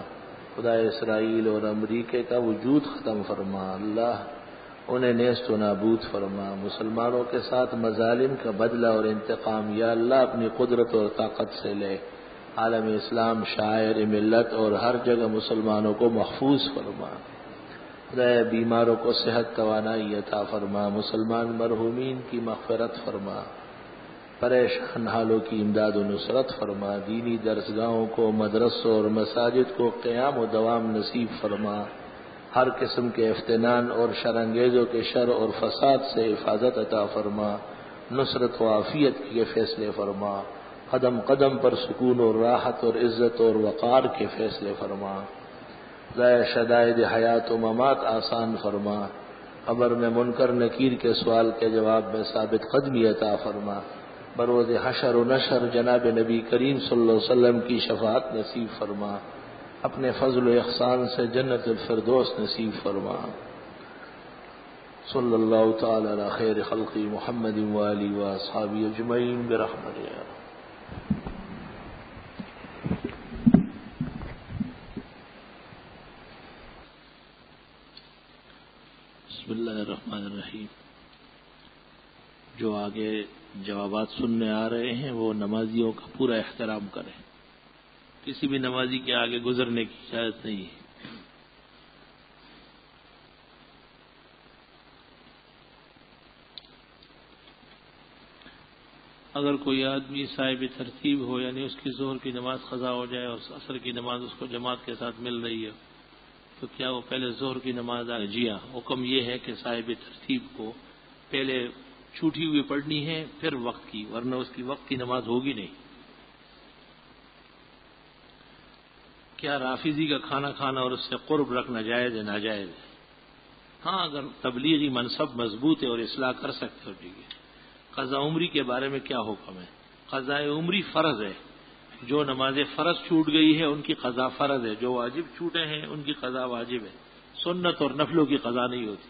خدا اسرائیل اور امریکہ کا وجود ختم فرما. اللہ انہیں نیست و نابود فرما. مسلمانوں کے ساتھ مظالم کا بدلہ اور انتقام یا اللہ اپنی قدرت اور طاقت سے لے. عالم اسلام شاعر ملت اور ہر جگہ مسلمانوں کو محفوظ فرما. خدا بیماروں کو صحت توانائی عطا فرما. مسلمان مرحومین کی مغفرت فرما. پریشان حالوں کی امداد و نصرت فرما. دینی درسگاہوں کو، مدرسوں اور مساجد کو قیام و دوام نصیب فرما. ہر قسم کے افتنان اور شرانگیزوں کے شر اور فساد سے حفاظت عطا فرما. نصرت و عافیت کے فیصلے فرما. قدم قدم پر سکون اور راحت اور عزت اور وقار کے فیصلے فرما. شدائد حیات و ممات آسان فرما. قبر میں منکر نکیر کے سوال کے جواب میں ثابت قدمی عطا فرما. بروز حشر و نشر جناب نبی کریم صلی اللہ علیہ وسلم کی شفاعت نصیب فرما. اپنے فضل و احسان سے جنت الفردوس نصیب فرما. صلی اللہ تعالی علی خیر خلقی محمد وآلہ واصحابہ اجمعین برحمتہ. بسم اللہ الرحمن الرحیم. جو آگے جوابات سننے آ رہے ہیں وہ نمازیوں کا پورا احترام کریں. کسی بھی نمازی کے آگے گزرنے کی اجازت نہیں ہے. اگر کوئی آدمی صاحب ترتیب ہو، یعنی اس کی ظہر کی نماز قضا ہو جائے اور عصر کی نماز اس کو جماعت کے ساتھ مل رہی ہے، تو کیا وہ پہلے ظہر کی نماز آئے؟ جی ہاں، حکم یہ ہے کہ صاحب ترتیب کو پہلے چھوٹی ہوئی پڑھنی ہے پھر وقت کی، ورنہ اس کی وقت کی نماز ہوگی نہیں. کیا رافضی کا کھانا کھانا اور اس سے قرب رکھنا جائز ہے ناجائز ہے؟ ہاں، اگر تبلیغی منصب مضبوط ہے اور اصلاح کر سکتے ہو ٹھیک ہے۔ قضا عمری کے بارے میں کیا حکم ہے؟ قضاء عمری فرض ہے۔ جو نماز فرض چھوٹ گئی ہے ان کی قضا فرض ہے، جو واجب چھوٹے ہیں ان کی قضا واجب ہے، سنت اور نفلوں کی قضا نہیں ہوتی۔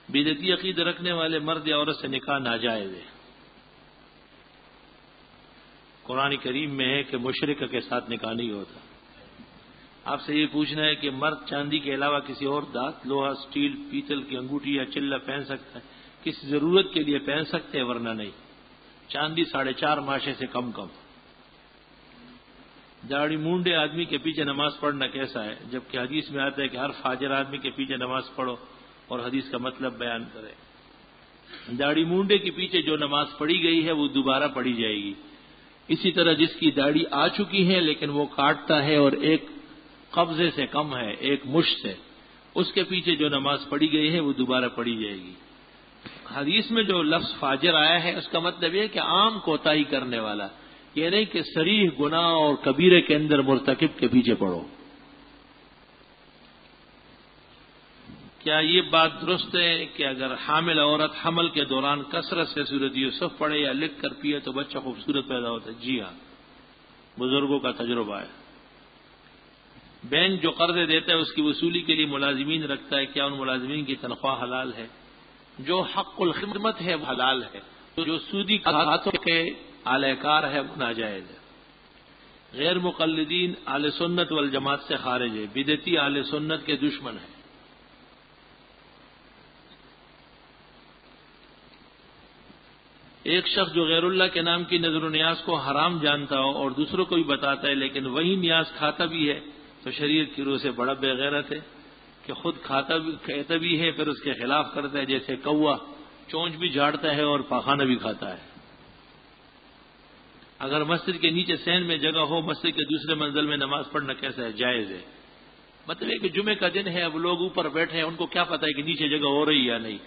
بدعتی عقیدہ رکھنے والے مرد یا عورت سے نکاح ناجائز ہے۔ قرآن کریم میں ہے کہ مشرک کے ساتھ نکاح نہیں ہوتا۔ آپ سے یہ پوچھنا ہے کہ مرد چاندی کے علاوہ کسی اور دھات، لوہا، سٹیل، پیتل کی انگوٹھی یا چلہ پہن سکتا ہے؟ کسی ضرورت کے لیے پہن سکتے ہیں ورنہ نہیں۔ چاندی 4.5 ماشے سے کم۔ داڑھی مونڈے آدمی کے پیچھے نماز پڑھنا کیسا ہے؟ جبکہ حدیث میں آتا ہے کہ ہر فاجر آدمی کے پیچھے نماز پڑھو اور حدیث کا مطلب بیان کرے۔ داڑھی مونڈے کے پیچھے جو نماز پڑھی گئی ہے وہ دوبارہ پڑھی جائے گی۔ اسی طرح جس کی داڑھی آ چکی ہے لیکن وہ کاٹتا ہے اور ایک قبضے سے کم ہے، ایک مشت سے، اس کے پیچھے جو نماز پڑھی گئی ہے وہ دوبارہ پڑھی جائے گی۔ حدیث میں جو لفظ فاجر آیا ہے اس کا مطلب یہ کہ عام کوتاہی کرنے والا، یہ نہیں کہ صریح گناہ اور کبیرے کے اندر مرتکب کے پیچھے پڑھو۔ کیا یہ بات درست ہے کہ اگر حامل عورت حمل کے دوران کثرت سے سورۃ یوسف پڑھے یا لکھ کر پیے تو بچہ خوبصورت پیدا ہوتا ہے؟ جی ہاں، بزرگوں کا تجربہ ہے۔ بینک جو قرضے دیتا ہے اس کی وصولی کے لیے ملازمین رکھتا ہے، کیا ان ملازمین کی تنخواہ حلال ہے؟ جو حق الخدمت ہے وہ حلال ہے، جو سودی ہاتھوں کے اعلی کار ہے وہ ناجائز ہے۔ غیر مقلدین اہل سنت والجماعت سے خارج ہے، بدعتی اہل سنت کے دشمن ہے۔ ایک شخص جو غیر اللہ کے نام کی نظر و نیاز کو حرام جانتا ہو اور دوسروں کو بھی بتاتا ہے لیکن وہی نیاز کھاتا بھی ہے تو شریعت کی روح سے بڑا بے غیرت ہے کہ خود کہتا بھی ہے پھر اس کے خلاف کرتا ہے، جیسے کوا چونچ بھی جھاڑتا ہے اور پاخانہ بھی کھاتا ہے۔ اگر مسجد کے نیچے سین میں جگہ ہو، مسجد کے دوسرے منزل میں نماز پڑھنا کیسا ہے؟ جائز ہے۔ مطلب ہے کہ جمعے کا دن ہے، اب لوگ اوپر بیٹھے ہیں، ان کو کیا پتہ ہے کہ نیچے جگہ ہو رہی یا نہیں،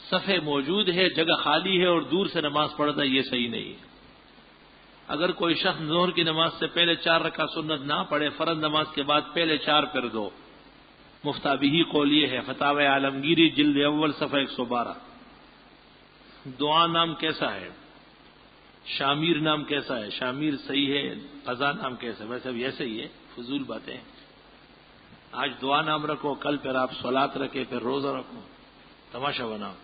صفحے موجود ہے، جگہ خالی ہے اور دور سے نماز پڑھتا ہے، یہ صحیح نہیں ہے۔ اگر کوئی شخص ظہر کی نماز سے پہلے 4 رکعت سنت نہ پڑھے، فرض نماز کے بعد پہلے 4 پھر 2، مفتابی قول یہ ہے، فتاوی عالمگیری جلد اول صفحہ 112۔ دعا نام کیسا ہے؟ شامیر نام کیسا ہے؟ شامیر صحیح ہے، قضا نام کیسا ہے؟ ویسے اب ایسے ہی ہے، فضول باتیں ہیں۔ آج دعا نام رکھو، کل پھر آپ صلات رکھے، پھر روزہ رکھو، تماشا بناؤ۔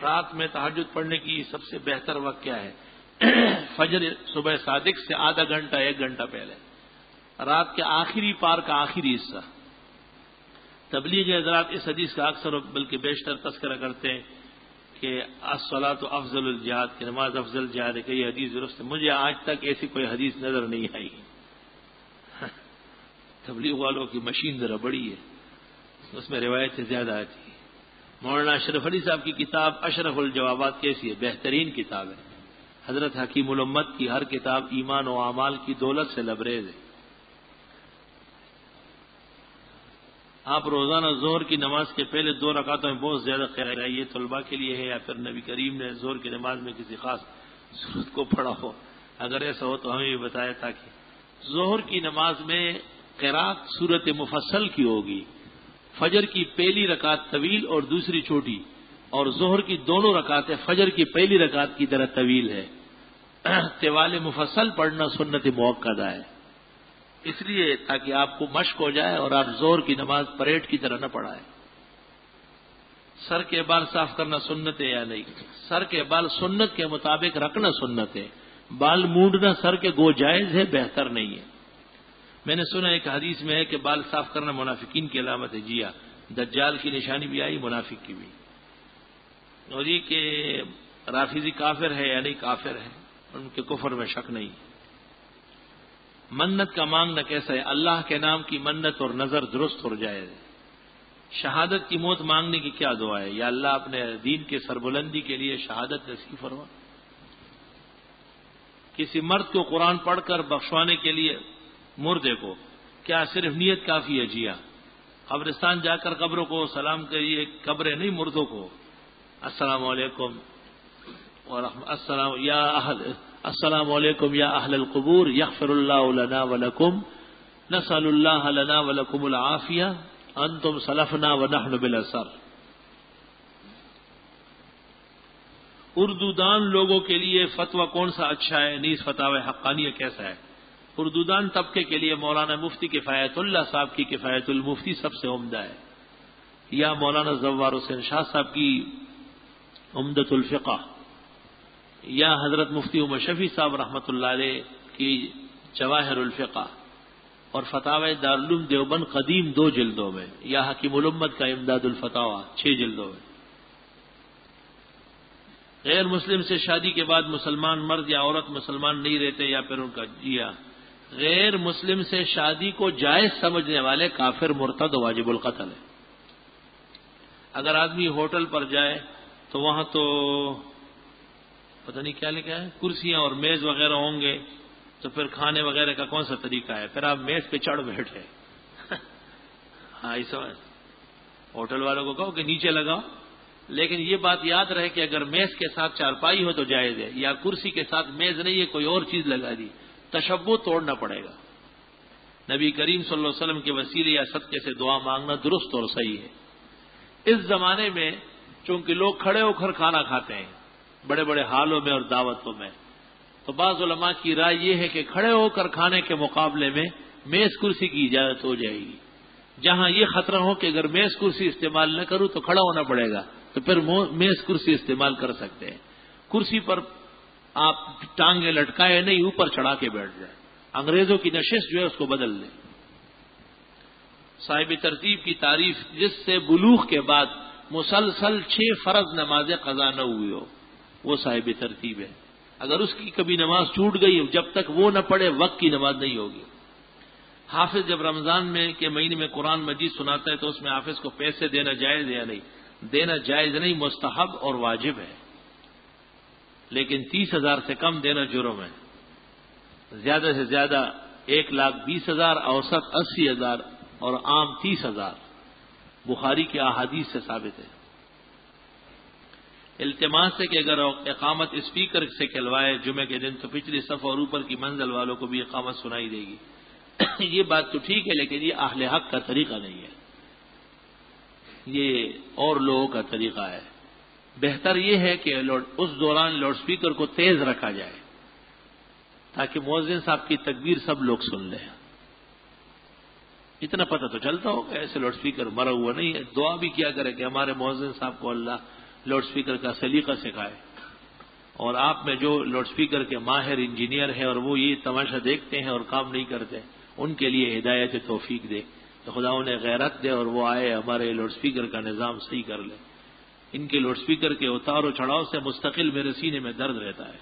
رات میں تہجد پڑھنے کی سب سے بہتر وقت کیا ہے؟ فجر صبح صادق سے آدھا گھنٹہ 1 گھنٹہ پہلے، رات کے آخری پار کا آخری حصہ۔ تبلیغ حضرات اس حدیث کا اکثر بلکہ بیشتر تذکرہ کرتے ہیں کہ الصلاۃ افضل الجہاد، کی نماز افضل جہاد ہے، کہ یہ حدیث درست ہے؟ مجھے آج تک ایسی کوئی حدیث نظر نہیں آئی۔ تبلیغ والوں کی مشین ذرا بڑی ہے، اس میں روایتیں زیادہ آتی ہیں۔ مولانا اشرف علی صاحب کی کتاب اشرف الجوابات کیسی ہے؟ بہترین کتاب ہے۔ حضرت حکیم الامت کی ہر کتاب ایمان و اعمال کی دولت سے لبریز ہے۔ آپ روزانہ ظہر کی نماز کے پہلے 2 رکعتوں میں بہت زیادہ خیر ہے، یہ طلباء کے لیے ہے یا پھر نبی کریم نے ظہر کی نماز میں کسی خاص سورت کو پڑھا ہو؟ اگر ایسا ہو تو ہمیں بھی بتایا، تاکہ ظہر کی نماز میں قرات سورت مفصل کی ہوگی۔ فجر کی پہلی رکعت طویل اور دوسری چھوٹی، اور ظہر کی دونوں رکعتیں فجر کی پہلی رکعت کی طرح طویل ہے۔ طوال مفصل پڑھنا سنت موقدہ ہے، اس لیے تاکہ آپ کو مشق ہو جائے اور آپ ظہر کی نماز پریڈ کی طرح نہ پڑھائیں۔ سر کے بال صاف کرنا سنت ہے یا نہیں؟ سر کے بال سنت کے مطابق رکھنا سنت ہے، بال مونڈنا سر کے گو جائز ہے، بہتر نہیں ہے۔ میں نے سنا ایک حدیث میں ہے کہ بال صاف کرنا منافقین کی علامت ہے۔ جی ہاں، دجال کی نشانی بھی آئی، منافق کی بھی۔ اور یہ کہ رافضی کافر ہے یا نہیں کافر ہے، ان کے کفر میں شک نہیں۔ منت کا مانگنا کیسا ہے؟ اللہ کے نام کی منت اور نظر درست ہو جائے۔ شہادت کی موت مانگنے کی کیا دعا ہے؟ یا اللہ اپنے دین کے سربلندی کے لیے شہادت نصیب فرما۔ کسی مرد کو قرآن پڑھ کر بخشوانے کے لیے مردے کو کیا صرف نیت کافی ہے؟ جی ہاں، قبرستان جا کر قبروں کو سلام کریے، قبریں نہیں مردوں کو۔ السلام علیکم ورحمۃ السلام یا اہل السلام علیکم یا اہل القبور یغفر اللہ لنا ولکم نسأل اللہ لنا ولکم العافیہ انتم سلفنا ونحن بالاثر. اردو دان لوگوں کے لیے فتویٰ کون سا اچھا ہے؟ نیز فتاوی حقانیہ کیسا ہے؟ اردو دان طبقے کے لیے مولانا مفتی کفایت اللہ صاحب کی کفایت المفتی سب سے عمدہ ہے، یا مولانا زوار حسین شاہ صاحب کی عمدۃ الفقہ، یا حضرت مفتی عمر شفیع صاحب رحمۃ اللہ علیہ کی جواہر الفقہ، اور فتاوی دارالعلوم دیوبند قدیم 2 جلدوں میں، یا حکیم الامت کا امداد الفتاوی 6 جلدوں میں. غیر مسلم سے شادی کے بعد مسلمان مرد یا عورت مسلمان نہیں رہتے یا پھر ان کا جیا غیر مسلم سے شادی کو جائز سمجھنے والے کافر مرتد و واجب القتل ہے. اگر آدمی ہوٹل پر جائے تو وہاں تو پتہ نہیں کیا لکھا ہے، کرسیاں اور میز وغیرہ ہوں گے، تو پھر کھانے وغیرہ کا کون سا طریقہ ہے؟ پھر آپ میز پہ چڑھ بیٹھے. ہاں اس ہوٹل والوں کو کہو کہ نیچے لگاؤ، لیکن یہ بات یاد رہے کہ اگر میز کے ساتھ چارپائی ہو تو جائز ہے، یا کرسی کے ساتھ میز نہیں ہے کوئی اور چیز لگا دی، تشبہ توڑنا پڑے گا. نبی کریم صلی اللہ علیہ وسلم کے وسیلے یا صدقے سے دعا مانگنا درست اور صحیح ہے. اس زمانے میں چونکہ لوگ کھڑے ہو کر کھانا کھاتے ہیں بڑے بڑے حالوں میں اور دعوتوں میں، تو بعض علماء کی رائے یہ ہے کہ کھڑے ہو کر کھانے کے مقابلے میں میز کرسی کی اجازت ہو جائے گی. جہاں یہ خطرہ ہو کہ اگر میز کرسی استعمال نہ کروں تو کھڑا ہونا پڑے گا، تو پھر میز کرسی استعمال کر سکتے ہیں. کرسی پر آپ ٹانگیں لٹکائے نہیں، اوپر چڑھا کے بیٹھ جائیں. انگریزوں کی نشست جو ہے اس کو بدل لیں. صاحب ترتیب کی تعریف جس سے بلوغ کے بعد مسلسل 6 فرض نمازیں قضا نہ ہوئی ہو، وہ صاحب ترتیب ہے. اگر اس کی کبھی نماز چھوٹ گئی جب تک وہ نہ پڑھے وقت کی نماز نہیں ہوگی. حافظ جب رمضان میں کے مہینے میں قرآن مجید سناتا ہے تو اس میں حافظ کو پیسے دینا جائز ہے یا نہیں؟ دینا جائز نہیں، مستحب اور واجب ہے، لیکن 30,000 سے کم دینا جرم ہے. زیادہ سے زیادہ 1,20,000، اوسط 80,000 اور عام 30,000 بخاری کے احادیث سے ثابت ہے. التماس ہے کہ اگر اقامت اسپیکر سے کھلوائے جمعے کے دن تو پچھلی صف اور اوپر کی منزل والوں کو بھی اقامت سنائی دے گی. یہ بات تو ٹھیک ہے، لیکن یہ اہل حق کا طریقہ نہیں ہے، یہ اور لوگوں کا طریقہ ہے. بہتر یہ ہے کہ اس دوران لاؤڈ اسپیکر کو تیز رکھا جائے تاکہ مؤذن صاحب کی تکبیر سب لوگ سن لیں. اتنا پتہ تو چلتا ہوگا ایسے لاؤڈ اسپیکر مرا ہوا نہیں ہے. دعا بھی کیا کرے کہ ہمارے مؤذن صاحب کو اللہ لاؤڈ اسپیکر کا سلیقہ سکھائے، اور آپ میں جو لاؤڈ اسپیکر کے ماہر انجینئر ہیں اور وہ یہ تماشا دیکھتے ہیں اور کام نہیں کرتے، ان کے لیے ہدایت توفیق دے، تو خدا انہیں غیرت دے اور وہ آئے ہمارے لاؤڈ اسپیکر کا نظام صحیح کر لے. ان کے لاؤڈ اسپیکر کے اتار و چڑھاؤ سے مستقل میرے سینے میں درد رہتا ہے،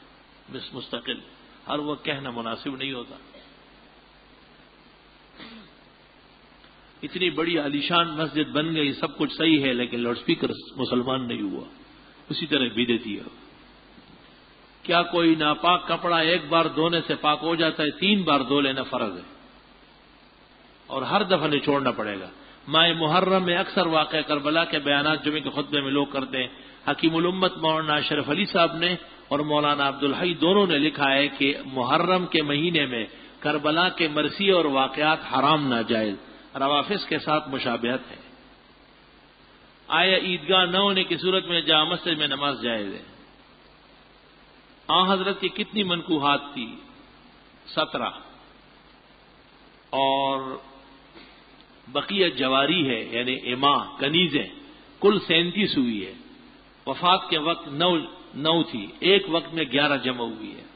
مستقل، ہر وہ کہنا مناسب نہیں ہوتا. اتنی بڑی عالیشان مسجد بن گئی، سب کچھ صحیح ہے، لیکن لاؤڈ اسپیکر مسلمان نہیں ہوا. اسی طرح بدعتی ہے. کیا کوئی ناپاک کپڑا ایک بار دھونے سے پاک ہو جاتا ہے؟ 3 بار دھو لینا فرض ہے اور ہر دفعہ نچوڑنا پڑے گا. ماہ محرم میں اکثر واقع کربلا کے بیانات جمعے کے خطبے میں لوگ کرتے ہیں. حکیم الامت مولانا اشرف علی صاحب نے اور مولانا عبدالحی دونوں نے لکھا ہے کہ محرم کے مہینے میں کربلا کے مرثی اور واقعات حرام ناجائز، روافظ کے ساتھ مشابہت ہے. آیا عیدگاہ نہ ہونے کی صورت میں جامع مسجد میں نماز جائز ہے؟ حضرت کی کتنی منکوحات تھی؟ 17، اور بقیہ جواری ہے یعنی اماں کنیزیں کل 37 ہوئی ہے. وفات کے وقت 9 تھی، ایک وقت میں 11 جمع ہوئی ہے.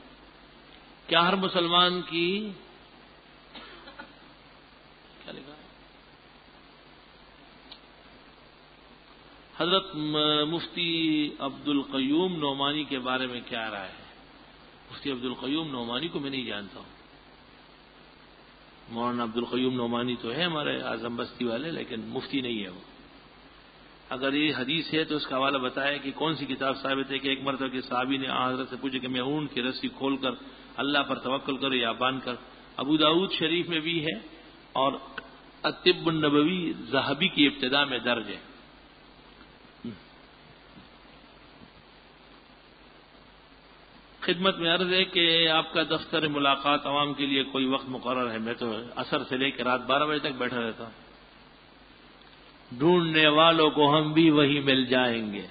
کیا ہر مسلمان کی کیا لکھا ہے؟ حضرت مفتی عبد القیوم نعمانی کے بارے میں کیا رائے ہے؟ مفتی عبد القیوم نعمانی کو میں نہیں جانتا ہوں. مولانا عبد القیوم نعمانی تو ہے ہمارے اعظم بستی والے، لیکن مفتی نہیں ہے وہ. اگر یہ حدیث ہے تو اس کا حوالہ بتایا کہ کون سی کتاب ثابت ہے کہ ایک مرتبہ کے صحابی نے حضرت سے پوچھا کہ میں اون کی رسی کھول کر اللہ پر توکل کروں یا باندھ کر؟ ابو داؤد شریف میں بھی ہے اور الطب النبوی ذہبی کی ابتداء میں درج ہے. خدمت میں عرض ہے کہ آپ کا دفتر ملاقات عوام کے لیے کوئی وقت مقرر ہے؟ میں تو عصر سے لے کے رات 12 بجے تک بیٹھا رہتا ہوں۔ ڈھونڈنے والوں کو ہم بھی وہی مل جائیں گے،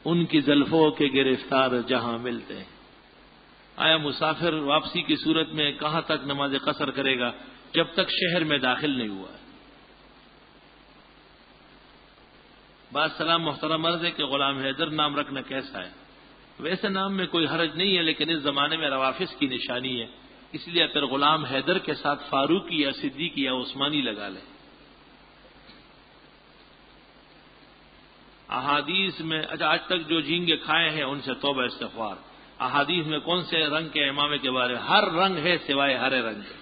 ان کی زلفوں کے گرفتار جہاں ملتے ہیں۔ آیا مسافر واپسی کی صورت میں کہاں تک نماز قصر کرے گا؟ جب تک شہر میں داخل نہیں ہوا ہے۔ بات سلام محترم عرض ہے کہ غلام حیدر نام رکھنا کیسا ہے؟ ویسے نام میں کوئی حرج نہیں ہے، لیکن اس زمانے میں روافظ کی نشانی ہے، اس لیے پھر غلام حیدر کے ساتھ فاروقی یا صدیقی یا عثمانی لگا لیں۔ احادیث میں آج تک جو جھینگے کھائے ہیں ان سے توبہ استغفار۔ احادیث میں کون سے رنگ کے امامے کے بارے میں؟ ہر رنگ ہے سوائے ہرے رنگ کے۔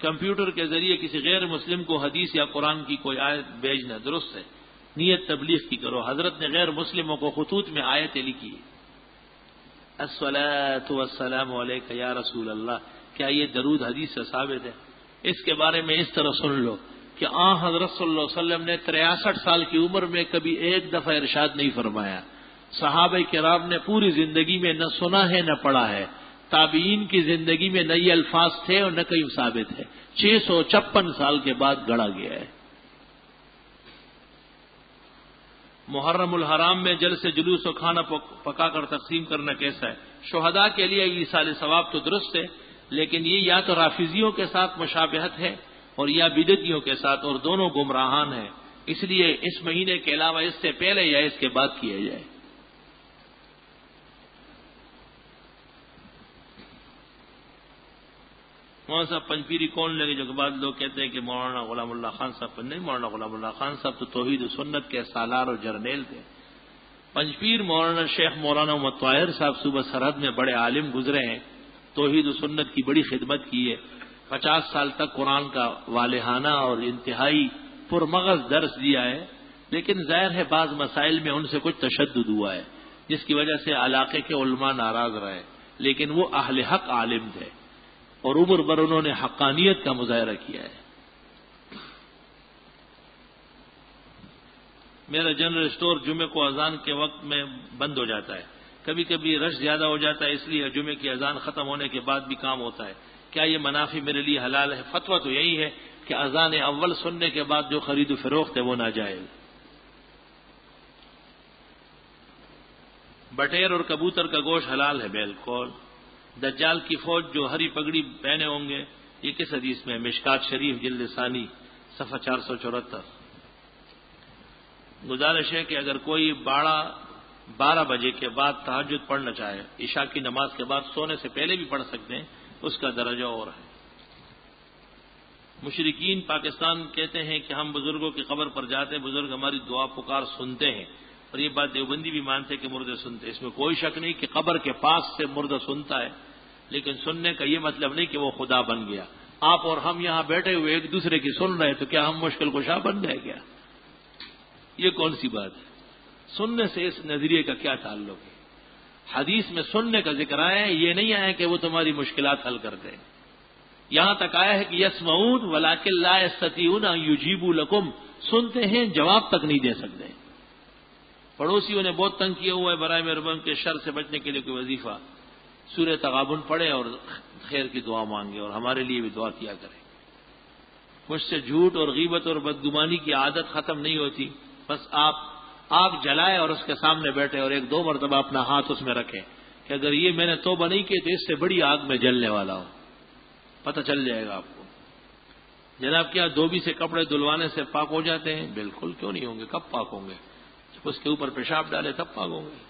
کمپیوٹر کے ذریعے کسی غیر مسلم کو حدیث یا قرآن کی کوئی آیت بھیجنا درست ہے؟ نیت تبلیغ کی کرو۔ حضرت نے غیر مسلموں کو خطوط میں آیتیں لکھی، الصلاۃ والسلام علیک یا رسول اللہ، کیا یہ درود حدیث سے ثابت ہے؟ اس کے بارے میں اس طرح سن لو کہ حضرت صلی اللہ علیہ وسلم نے 63 سال کی عمر میں کبھی ایک دفعہ ارشاد نہیں فرمایا۔ صحابہ کرام نے پوری زندگی میں نہ سنا ہے نہ پڑھا ہے۔ تابعین کی زندگی میں نہ یہ الفاظ تھے اور نہ کہیں ثابت ہے۔ 656 سال کے بعد گڑا گیا ہے۔ محرم الحرام میں جل سے جلوس و کھانا پکا کر تقسیم کرنا کیسا ہے؟ شہداء کے لیے ایصال ثواب تو درست ہے، لیکن یہ یا تو رافضیوں کے ساتھ مشابہت ہے اور یا بدعتیوں کے ساتھ، اور دونوں گمراہان ہیں، اس لیے اس مہینے کے علاوہ اس سے پہلے یا اس کے بعد کیا جائے۔ مولانا صاحب پنجپیری کون لگے؟ جو کہ بعد لوگ کہتے ہیں کہ مولانا غلام اللہ خان صاحب پر نہیں، مولانا غلام اللہ خان صاحب تو توحید و سنت کے سالار اور جرنیل تھے۔ پنجپیر مولانا شیخ مولانا محمد طاہر صاحب صوبہ سرحد میں بڑے عالم گزرے ہیں، توحید و سنت کی بڑی خدمت کی ہے۔ 50 سال تک قرآن کا والہانہ اور انتہائی پرمغز درس دیا ہے، لیکن ظاہر ہے بعض مسائل میں ان سے کچھ تشدد ہوا ہے، جس کی وجہ سے علاقے کے علماء ناراض رہے، لیکن وہ اہل حق عالم تھے اور عمر بھر انہوں نے حقانیت کا مظاہرہ کیا ہے۔ میرا جنرل اسٹور جمعے کو اذان کے وقت میں بند ہو جاتا ہے، کبھی کبھی رش زیادہ ہو جاتا ہے، اس لیے جمعے کی اذان ختم ہونے کے بعد بھی کام ہوتا ہے۔ کیا یہ منافع میرے لیے حلال ہے؟ فتویٰ تو یہی ہے کہ اذان اول سننے کے بعد جو خرید و فروخت ہے وہ ناجائز۔ بٹیر اور کبوتر کا گوشت حلال ہے؟ بالکل۔ دجال کی فوج جو ہری پگڑی پہنے ہوں گے، یہ کس حدیث میں؟ مشکات شریف جلد ثانی صفحہ 474۔ گزارش ہے کہ اگر کوئی 12 بجے کے بعد تہجد پڑھنا چاہے، عشاء کی نماز کے بعد سونے سے پہلے بھی پڑھ سکتے ہیں، اس کا درجہ اور ہے۔ مشرکین پاکستان کہتے ہیں کہ ہم بزرگوں کی قبر پر جاتے ہیں، بزرگ ہماری دعا پکار سنتے ہیں، اور یہ بات دیوبندی بھی مانتے کہ مردے سنتے۔ اس میں کوئی شک نہیں کہ قبر کے پاس سے مردہ سنتا ہے، لیکن سننے کا یہ مطلب نہیں کہ وہ خدا بن گیا۔ آپ اور ہم یہاں بیٹھے ہوئے ایک دوسرے کی سن رہے ہیں، تو کیا ہم مشکل کشا بن گئے کیا؟ یہ کون سی بات ہے؟ سننے سے اس نظریے کا کیا تعلق ہے؟ حدیث میں سننے کا ذکر آیا ہے، یہ نہیں آیا کہ وہ تمہاری مشکلات حل کر دیں۔ یہاں تک آیا ہے کہ یسمعون ولکن لا یستطیعون ان یجیبوا لکم، سنتے ہیں جواب تک نہیں دے سکتے۔ پڑوسیوں نے بہت تنگ کیا ہوا ہے، برائے مہربانی کے شر سے بچنے کے لیے کوئی وظیفہ سورہ تغابن پڑھے اور خیر کی دعا مانگے، اور ہمارے لیے بھی دعا کیا کرے۔ مجھ سے جھوٹ اور غیبت اور بدگمانی کی عادت ختم نہیں ہوتی، بس آپ آگ جلائے اور اس کے سامنے بیٹھے اور 1-2 مرتبہ اپنا ہاتھ اس میں رکھیں کہ اگر یہ میں نے توبہ نہیں کی تو اس سے بڑی آگ میں جلنے والا ہوں، پتہ چل جائے گا آپ کو۔ جناب کیا دھوبی سے کپڑے دھلوانے سے پاک ہو جاتے ہیں؟ بالکل، کیوں نہیں ہوں گے؟ کب پاک ہوں گے؟ جب اس کے اوپر پیشاب ڈالے تب پاک ہوں گے۔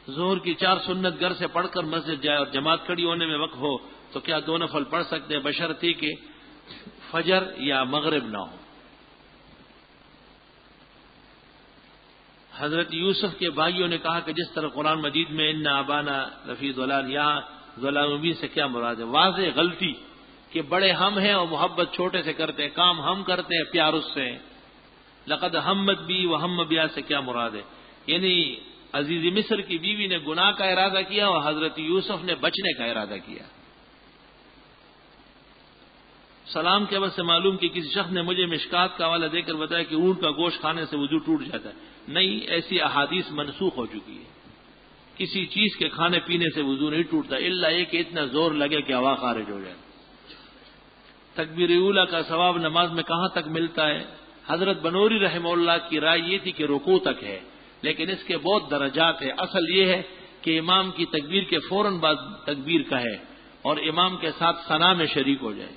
ظہر کی 4 سنت گھر سے پڑھ کر مسجد جائے اور جماعت کھڑی ہونے میں وقت ہو تو کیا 2 نفل پڑھ سکتے ہیں، بشرطی کہ فجر یا مغرب نہ ہو؟ حضرت یوسف کے بھائیوں نے کہا کہ جس طرح قرآن مجید میں ان ابانا لفی ضلال، یہاں ضلال مبین سے کیا مراد ہے؟ واضح غلطی کہ بڑے ہم ہیں اور محبت چھوٹے سے کرتے ہیں، کام ہم کرتے ہیں پیار اس سے۔ لقد ہمت بی وہم بیا سے کیا مراد ہے؟ یعنی عزیز مصر کی بیوی نے گناہ کا ارادہ کیا اور حضرت یوسف نے بچنے کا ارادہ کیا۔ سلام کے وقت سے معلوم کہ کسی شخص نے مجھے مشکات کا حوالہ دے کر بتایا کہ اونٹ کا گوشت کھانے سے وضو ٹوٹ جاتا ہے۔ نہیں، ایسی احادیث منسوخ ہو چکی ہے۔ کسی چیز کے کھانے پینے سے وضو نہیں ٹوٹتا الا یہ کہ اتنا زور لگے کہ ہوا خارج ہو جائے۔ تکبیر اولیٰ کا ثواب نماز میں کہاں تک ملتا ہے؟ حضرت بنوری رحمہ اللہ کی رائے یہ تھی کہ رکوع تک ہے، لیکن اس کے بہت درجات ہیں۔ اصل یہ ہے کہ امام کی تکبیر کے فوراً بعد تکبیر کہے اور امام کے ساتھ ثنا میں شریک ہو جائے۔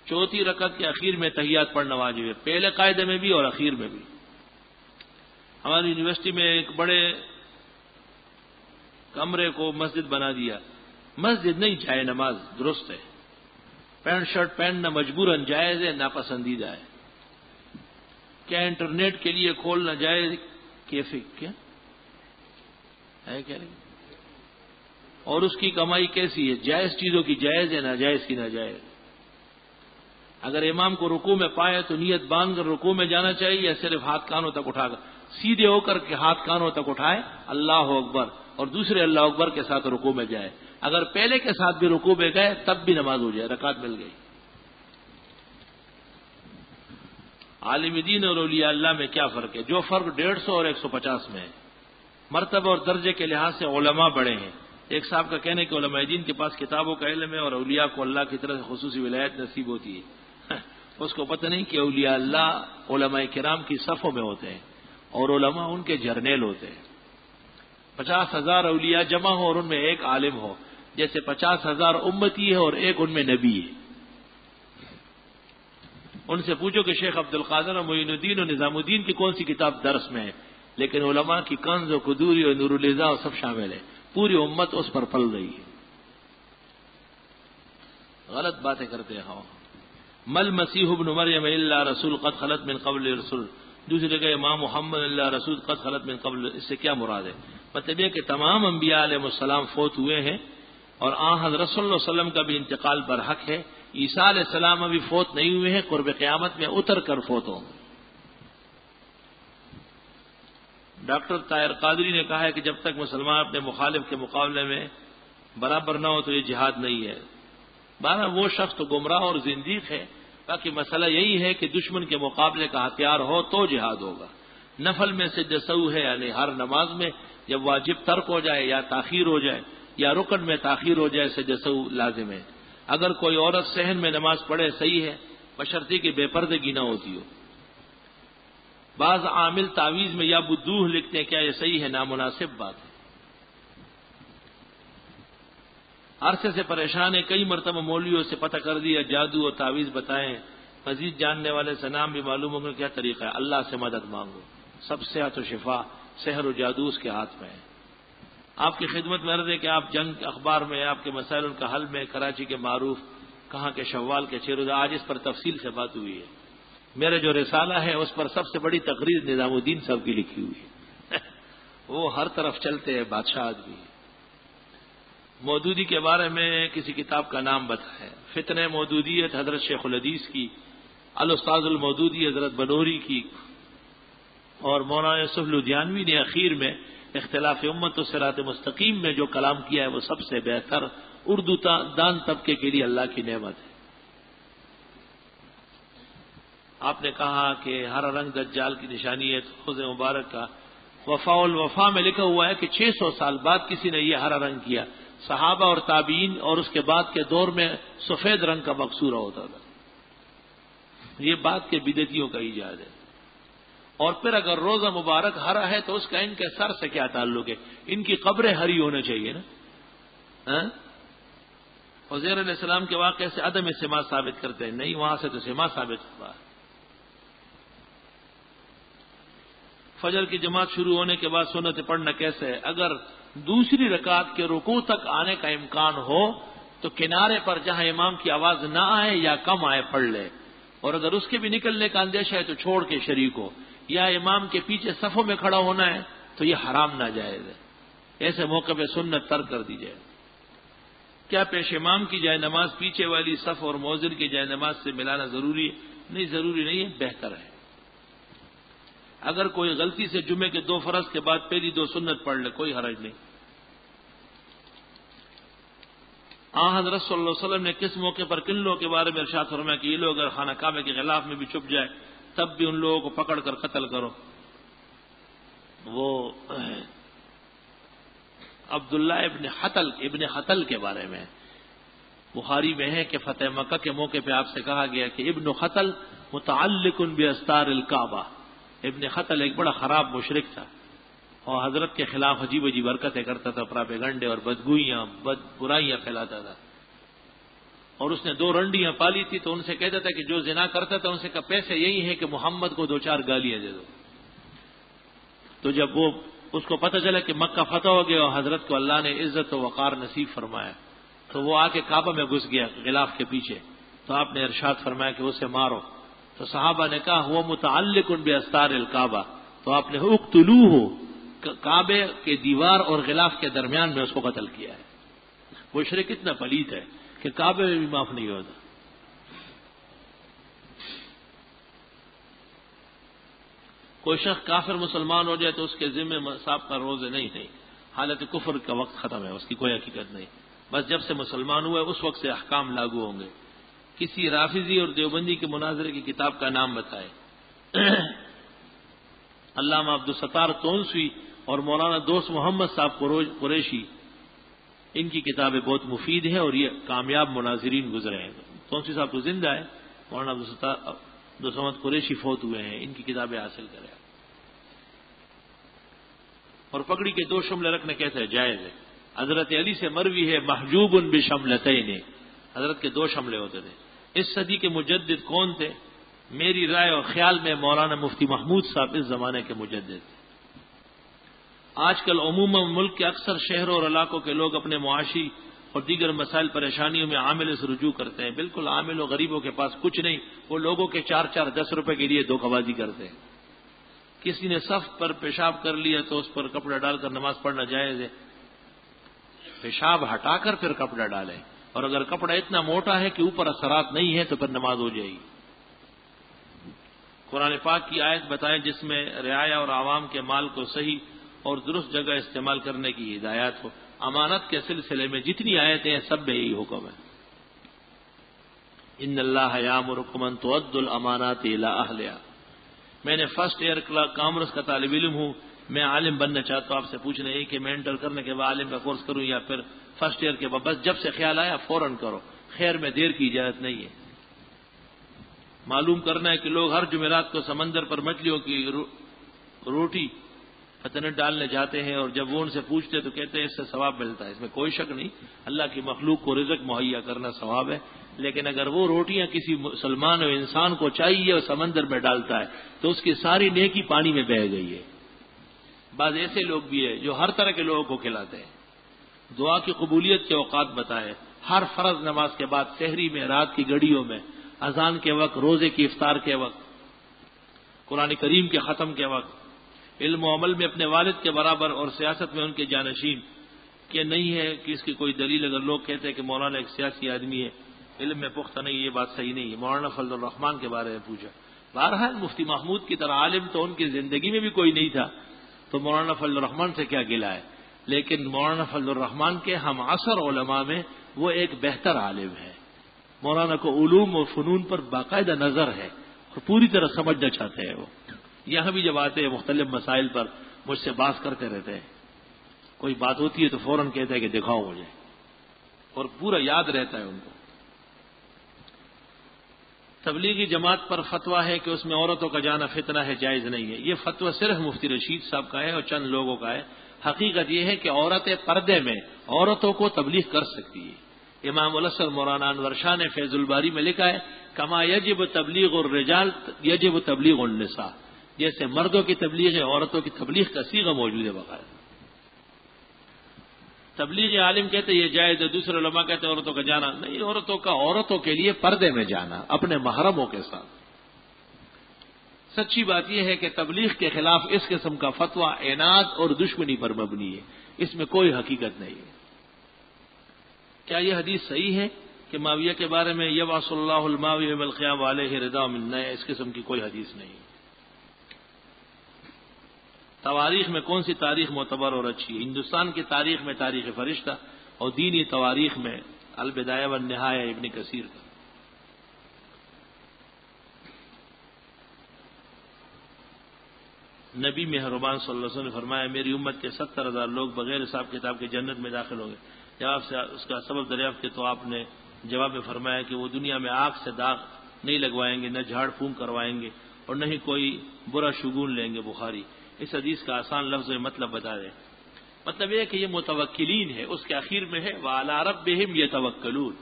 چوتھی رکعت کے اخیر میں تحیات پڑھنا واجب ہے، پہلے قاعدے میں بھی اور اخیر میں بھی۔ ہماری یونیورسٹی میں ایک بڑے کمرے کو مسجد بنا دیا، مسجد نہیں جائے نماز درست ہے، پینٹ شرٹ پہننا مجبوراً جائز ہے، ناپسندیدہ ہے۔ کیا انٹرنیٹ کے لیے کھولنا جائز کیفے کیا ہے کیا نہیں؟ اور اس کی کمائی کیسی ہے؟ جائز چیزوں کی جائز ہے، ناجائز کی ناجائز۔ اگر امام کو رکوع میں پائے تو نیت باندھ کر رکوع میں جانا چاہیے یا صرف ہاتھ کانوں تک اٹھا کر؟ سیدھے ہو کر کے ہاتھ کانوں تک اٹھائے اللہ اکبر اور دوسرے اللہ اکبر کے ساتھ رکوع میں جائے۔ اگر پہلے کے ساتھ بھی رکوع میں گئے تب بھی نماز ہو جائے، رکعت مل گئی۔ عالم دین اور اولیاء اللہ میں کیا فرق ہے؟ جو فرق 150 اور 150 میں ہے۔ مرتبہ اور درجے کے لحاظ سے علماء بڑے ہیں۔ ایک صاحب کا کہنا ہے کہ علماء دین کے پاس کتابوں کا علم ہے اور اولیاء کو اللہ کی طرف سے خصوصی ولایت نصیب ہوتی ہے۔ اس کو پتہ نہیں کہ اولیاء اللہ علماء کرام کی صفوں میں ہوتے ہیں اور علماء ان کے جرنیل ہوتے ہیں۔ 50,000 اولیاء جمع ہو اور ان میں ایک عالم ہو، جیسے 50,000 امتی ہے اور ایک ان میں نبی ہے۔ ان سے پوچھو کہ شیخ عبد القادر اور معین الدین اور نظام الدین کی کون سی کتاب درس میں ہے، لیکن علماء کی کنز و قدوری اور نور الزا سب شامل ہے، پوری امت اس پر پل رہی ہے۔ غلط باتیں کرتے ہیں۔ مل مسیح ابن مریم الا رسول قد خلت من قبل رسول، دوسری جگہ امام محمد اللہ رسول قد خلت من قبل، اس سے کیا مراد ہے؟ مطلب یہ کہ تمام انبیاء علیہ السلام فوت ہوئے ہیں اور حضرت صلی اللہ علیہ وسلم کا بھی انتقال برحق ہے۔ عیسیٰ علیہ السلام ابھی فوت نہیں ہوئے ہیں، قرب قیامت میں اتر کر فوت ہوں گے۔ ڈاکٹر طاہر قادری نے کہا ہے کہ جب تک مسلمان اپنے مخالف کے مقابلے میں برابر نہ ہو تو یہ جہاد نہیں ہے۔ بہرحال وہ شخص تو گمراہ اور زندیق ہے، باقی مسئلہ یہی ہے کہ دشمن کے مقابلے کا ہتھیار ہو تو جہاد ہوگا۔ نفل میں سجدہ سہو ہے، یعنی ہر نماز میں جب واجب ترک ہو جائے یا تاخیر ہو جائے یا رکن میں تاخیر ہو جائے سجدہ سہو لازم ہے۔ اگر کوئی عورت صحن میں نماز پڑھے صحیح ہے، بشرطے کہ بے پردگی نہ ہوتی ہو۔ بعض عامل تعویذ میں یا بدوح لکھتے ہیں، کیا یہ صحیح ہے؟ نامناسب بات ہے۔ عرصے سے پریشان ہے، کئی مرتبہ مولویوں سے پتہ کر دیا جادو اور تعویذ بتائیں، مزید جاننے والے سے نام بھی معلوم ہوگا کیا طریقہ ہے؟ اللہ سے مدد مانگو، سب صحت و شفا سحر و جادو اس کے ہاتھ میں ہے۔ آپ کی خدمت میں عرض ہے کہ آپ جنگ اخبار میں آپ کے مسائل کا حل میں کراچی کے معروف کہاں کے شوال کے 6 روزہ آج اس پر تفصیل سے بات ہوئی ہے۔ میرا جو رسالہ ہے اس پر سب سے بڑی تقریر نظام الدین صاحب کی لکھی ہوئی ہے۔ وہ ہر طرف چلتے ہیں، بادشاہ آدمی۔ مودودی کے بارے میں کسی کتاب کا نام بتائے۔ فتنہ مودودیت حضرت شیخ الحدیث کی، الاستاذ المودودی حضرت بنوری کی، اور مولانا یوسف لدھیانوی نے اخیر میں اختلاف امت و صراط مستقیم میں جو کلام کیا ہے وہ سب سے بہتر اردو دان طبقے کے لیے اللہ کی نعمت ہے۔ آپ نے کہا کہ ہرا رنگ دجال کی نشانی ہے، خود مبارک کا وفاء الوفا میں لکھا ہوا ہے کہ 600 سال بعد کسی نے یہ ہرا رنگ کیا، صحابہ اور تابعین اور اس کے بعد کے دور میں سفید رنگ کا مقصورہ ہوتا تھا۔ یہ بات کے بدعتیوں کا ایجاد ہے۔ اور پھر اگر روزہ مبارک ہرا ہے تو اس کا ان کے سر سے کیا تعلق ہے؟ ان کی قبریں ہری ہونا چاہیے نا۔ عزیر علیہ السلام کے واقعے سے عدم سما ثابت کرتے ہیں، نہیں، وہاں سے تو سما ثابت ہوا ہے۔ فجر کی جماعت شروع ہونے کے بعد سنت پڑھنا کیسے ہے؟ اگر دوسری رکعت کے رکوع تک آنے کا امکان ہو تو کنارے پر جہاں امام کی آواز نہ آئے یا کم آئے پڑھ لے، اور اگر اس کے بھی نکلنے کا اندیشہ ہے تو چھوڑ کے شریک ہو، یا امام کے پیچھے صفوں میں کھڑا ہونا ہے تو یہ حرام ناجائز ہے۔ ایسے موقع پہ سنت ترک کر دی جائے۔ کیا پیش امام کی جائے نماز پیچھے والی صف اور مؤذن کی جائے نماز سے ملانا ضروری ہے؟ نہیں، ضروری نہیں ہے، بہتر ہے۔ اگر کوئی غلطی سے جمعے کے 2 فرض کے بعد پہلی 2 سنت پڑھ لے کوئی حرج نہیں۔ حضرت صلی اللہ علیہ وسلم نے کس موقع پر کن لوگوں کے بارے میں ارشاد فرمایا کہ یہ لوگ اگر خانہ کعبہ کے خلاف میں بھی چھپ جائے تب بھی ان لوگوں کو پکڑ کر قتل کرو؟ وہ عبداللہ ابن خطل کے بارے میں بخاری میں ہے کہ فتح مکہ کے موقع پہ آپ سے کہا گیا کہ ابن خطل متعلق باستار الکعبہ. ابن خطل ایک بڑا خراب مشرک تھا اور حضرت کے خلاف عجیب عجیب حرکتیں کرتا تھا، پراپیگنڈے اور بدگوئیاں برائیاں پھیلاتا تھا. اور اس نے 2 رنڈیاں پالی تھی، تو ان سے کہتا تھا کہ جو زنا کرتا تھا ان سے کہا پیسے یہی ہیں کہ محمد کو 2-4 گالیاں دے دو. تو جب وہ اس کو پتہ چلا کہ مکہ فتح ہو گیا اور حضرت کو اللہ نے عزت و وقار نصیب فرمایا، تو وہ آ کے کعبہ میں گھس گیا غلاف کے پیچھے. تو آپ نے ارشاد فرمایا کہ اسے مارو. تو صحابہ نے کہا وہ متعلق باستار الکعبہ، تو آپ نے اقتلوہ، کعبے کے دیوار اور غلاف کے درمیان میں اس کو قتل کیا ہے. وہ شرک اتنا پلید ہے کہ کعبے میں بھی معاف نہیں ہوتا. کوئی شخص کافر مسلمان ہو جائے تو اس کے ذمہ سابقہ روزے نہیں، حالت کفر کا وقت ختم ہے، اس کی کوئی حقیقت نہیں. بس جب سے مسلمان ہوئے اس وقت سے احکام لاگو ہوں گے. کسی رافضی اور دیوبندی کے مناظرے کی کتاب کا نام بتائے. علامہ عبدالستار تونسوی اور مولانا دوست محمد صاحب قریشی، ان کی کتابیں بہت مفید ہیں اور یہ کامیاب مناظرین گزرے ہیں. تونسوی صاحب تو زندہ ہے، مولانا عبدالستار دوست محمد قریشی فوت ہوئے ہیں. ان کی کتابیں حاصل کریں. اور پگڑی کے 2 شملے رکھنے کہتے ہیں جائز ہے. حضرت علی سے مروی ہے محجوب بشملتین، حضرت کے 2 شملے ہوتے تھے. اس صدی کے مجدد کون تھے؟ میری رائے اور خیال میں مولانا مفتی محمود صاحب اس زمانے کے مجدد تھے. آج کل عموماً ملک کے اکثر شہروں اور علاقوں کے لوگ اپنے معاشی اور دیگر مسائل پریشانیوں میں عامل سے رجوع کرتے ہیں. بالکل عامل و غریبوں کے پاس کچھ نہیں، وہ لوگوں کے 4-4 10 روپے کے لیے دھوکہ بازی کرتے ہیں. کسی نے صف پر پیشاب کر لیا تو اس پر کپڑا ڈال کر نماز پڑھنا جائز ہے. پیشاب ہٹا کر پھر کپڑا ڈالیں، اور اگر کپڑا اتنا موٹا ہے کہ اوپر اثرات نہیں ہے تو پھر نماز ہو جائے گی. قرآن پاک کی آیت بتائیں جس میں رعایا اور عوام کے مال کو صحیح اور درست جگہ استعمال کرنے کی ہدایات ہو. امانت کے سلسلے میں جتنی آیتیں ہیں سب میں یہی حکم ہے. ان اللہ یامرکم ان تؤدوا الامانات الی اہلھا. میں نے فرسٹ ایئر کامرس کا طالب علم ہوں، میں عالم بننا چاہتا ہوں. آپ سے پوچھنا ہے کہ میں انٹر کرنے کے بعد عالم کا کورس کروں یا پھر فرسٹ ایئر کے بعد؟ بس جب سے خیال آیا فوراً کرو، خیر میں دیر کی اجازت نہیں ہے. معلوم کرنا ہے کہ لوگ ہر جمعرات کو سمندر پر مچھلیوں کی روٹی فتنت ڈالنے جاتے ہیں، اور جب وہ ان سے پوچھتے تو کہتے ہیں اس سے ثواب ملتا ہے. اس میں کوئی شک نہیں، اللہ کی مخلوق کو رزق مہیا کرنا ثواب ہے. لیکن اگر وہ روٹیاں کسی مسلمان و انسان کو چاہیے اور سمندر میں ڈالتا ہے تو اس کی ساری نیکی پانی میں بہہ گئی ہے. بعض ایسے لوگ بھی ہیں جو ہر طرح کے لوگوں کو کھلاتے ہیں. دعا کی قبولیت کے اوقات بتائے. ہر فرض نماز کے بعد، سحری میں، رات کی گھڑیوں میں، اذان کے وقت، روزے کی افطار کے وقت، قرآن کریم کے ختم کے وقت. علم و عمل میں اپنے والد کے برابر اور سیاست میں ان کے جانشین. کہ نہیں ہے کہ اس کی کوئی دلیل. اگر لوگ کہتے ہیں کہ مولانا ایک سیاسی آدمی ہے، علم میں پختہ نہیں، یہ بات صحیح نہیں ہے. مولانا فضل الرحمان کے بارے میں پوچھا. بہرحال مفتی محمود کی طرح عالم تو ان کی زندگی میں بھی کوئی نہیں تھا، تو مولانا فضل الرحمان سے کیا گلہ ہے. لیکن مولانا فضل الرحمان کے ہم عصر علماء میں وہ ایک بہتر عالم ہے. مولانا کو علوم و فنون پر باقاعدہ نظر ہے اور پوری طرح سمجھنا چاہتے ہیں. وہ یہاں بھی جب آتے ہیں مختلف مسائل پر مجھ سے بحث کرتے رہتے ہیں. کوئی بات ہوتی ہے تو فوراً کہتے ہیں کہ دکھاؤ مجھے، اور پورا یاد رہتا ہے ان کو. تبلیغی جماعت پر فتویٰ ہے کہ اس میں عورتوں کا جانا فتنہ ہے، جائز نہیں ہے. یہ فتویٰ صرف مفتی رشید صاحب کا ہے اور چند لوگوں کا ہے. حقیقت یہ ہے کہ عورتیں پردے میں عورتوں کو تبلیغ کر سکتی ہے. امام الاسر مولانا انور شاہ نے فیض الباری میں لکھا ہے کما یجب تبلیغ الرجال یجب تبلیغ النساء. جیسے مردوں کی تبلیغ ہے، عورتوں کی تبلیغ کا صیغہ موجود ہے باقاعدہ. تبلیغ عالم کہتے ہیں یہ جائز ہے، دوسرے علماء کہتے ہیں عورتوں کا جانا نہیں. عورتوں کے لیے پردے میں جانا اپنے محرموں کے ساتھ. سچی بات یہ ہے کہ تبلیغ کے خلاف اس قسم کا فتویٰ عناد اور دشمنی پر مبنی ہے. اس میں کوئی حقیقت نہیں ہے. کیا یہ حدیث صحیح ہے کہ معاویہ کے بارے میں یبعث اللہ الماوی یوم القیامہ علیہ رضا من نئے؟ اس قسم کی کوئی حدیث نہیں. تواریخ میں کون سی تاریخ معتبر اور اچھی ہے؟ ہندوستان کی تاریخ میں تاریخ فرشتہ اور دینی تواریخ میں البدایہ والنہایہ ابن کثیر کا. نبی مہربان صلی اللہ علیہ وسلم نے فرمایا میری امت کے 70,000 لوگ بغیر حساب کتاب کے جنت میں داخل ہوں گے. جب آپ سے اس کا سبب دریافت کیا تو آپ نے جواب میں فرمایا کہ وہ دنیا میں آگ سے داغ نہیں لگوائیں گے، نہ جھاڑ پھونک کروائیں گے، اور نہ ہی کوئی برا شگون لیں گے. بخاری. اس حدیث کا آسان لفظ میں مطلب بتا دیں. مطلب یہ ہے کہ یہ متوکلین ہے. اس کے آخر میں ہے وَعَلَىٰ رَبِّهِمْ يَتَوَكَّلُونَ.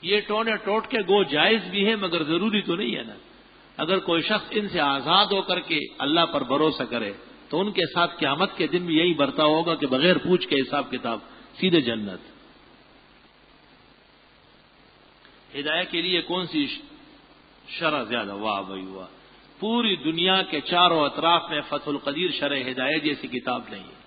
یہ ٹوٹ کے گو جائز بھی ہے مگر ضروری تو نہیں ہے نا. اگر کوئی شخص ان سے آزاد ہو کر کے اللہ پر بھروسہ کرے تو ان کے ساتھ قیامت کے دن بھی یہی برتاؤ ہوگا کہ بغیر پوچھ کے حساب کتاب سیدھے جنت. ہدایت کے لیے کون سی شرح زیادہ؟ واہ بھائی واہ. پوری دنیا کے چاروں اطراف میں فتح القدیر شرح ہدایت جیسی کتاب نہیں ہے.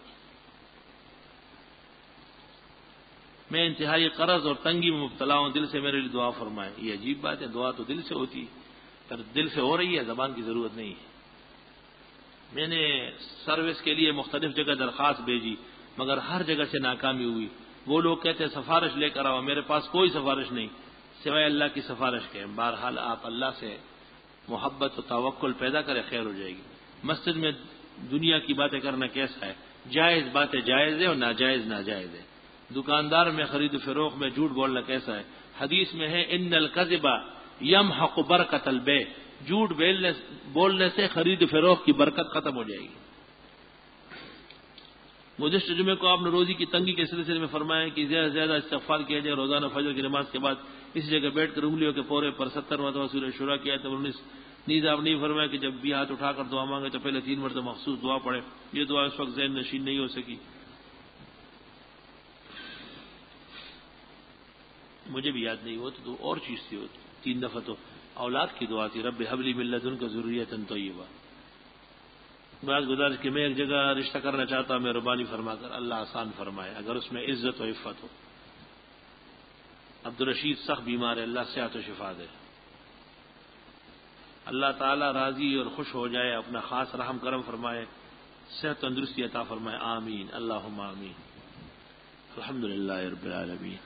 میں انتہائی قرض اور تنگی میں مبتلا ہوں، دل سے میرے لیے دعا فرمائے. یہ عجیب بات ہے، دعا تو دل سے ہوتی ہے، پر دل سے ہو رہی ہے، زبان کی ضرورت نہیں ہے. میں نے سروس کے لیے مختلف جگہ درخواست بھیجی مگر ہر جگہ سے ناکامی ہوئی. وہ لوگ کہتے ہیں سفارش لے کر آؤ، میرے پاس کوئی سفارش نہیں سوائے اللہ کی سفارش کے. بہرحال آپ اللہ سے محبت و توکل پیدا کرے، خیر ہو جائے گی. مسجد میں دنیا کی باتیں کرنا کیسا ہے؟ جائز باتیں جائز ہے اور ناجائز ناجائز ہے. دکاندار میں خرید و فروخت میں جھوٹ بولنا کیسا ہے؟ حدیث میں ہے ان الکذب یمحق برکت البیع. جھوٹ بولنے سے خرید و فروخت کی برکت ختم ہو جائے گی. گزشتہ جمعے کو آپ نے روزی کی تنگی کے سلسلے میں فرمایا کہ زیادہ سے زیادہ استغفار کیا جائے. روزانہ فجر کی نماز کے بعد اسی جگہ بیٹھ کر انگلیوں کے پورے پر 70 مرتبہ سورہ شورى کی آیت نمبر 19. نیز آپ نہیں فرمایا کہ جب بھی ہاتھ اٹھا کر دعا مانگے تو پہلے 3 مرتبہ مخصوص دعا پڑھے. یہ دعا اس وقت ذہن نشین نہیں ہو سکی. مجھے بھی یاد نہیں. وہ تو اور چیز تھی. وہ 3 دفعہ تو اولاد کی دعا تھی، رب حبلی من لدنک ذریۃ طیبہ. بعض گزارش کہ میں ایک جگہ رشتہ کرنا چاہتا ہوں، مہربانی فرما کر اللہ آسان فرمائے اگر اس میں عزت و عفت ہو. عبدالرشید سخت بیمار ہے، اللہ صحت و شفا دے. اللہ تعالیٰ راضی اور خوش ہو جائے، اپنا خاص رحم کرم فرمائے، صحت تندرستی عطا فرمائے. آمین اللہم آمین. الحمدللہ رب العالمین.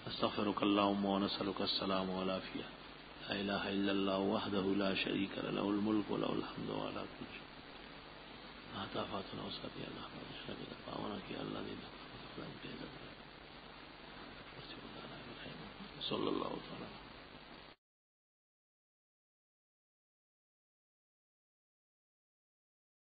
استغفرک اللہم ونسألک السلام والعافیہ. لا الہ الا اللہ وحدہ لا شریک له له الملک وله الحمد وعلى كل شيء. فاتنا وصلي على محمد شفيع الطاعون کی اللہ نے صلی اللہ علیہ وسلم.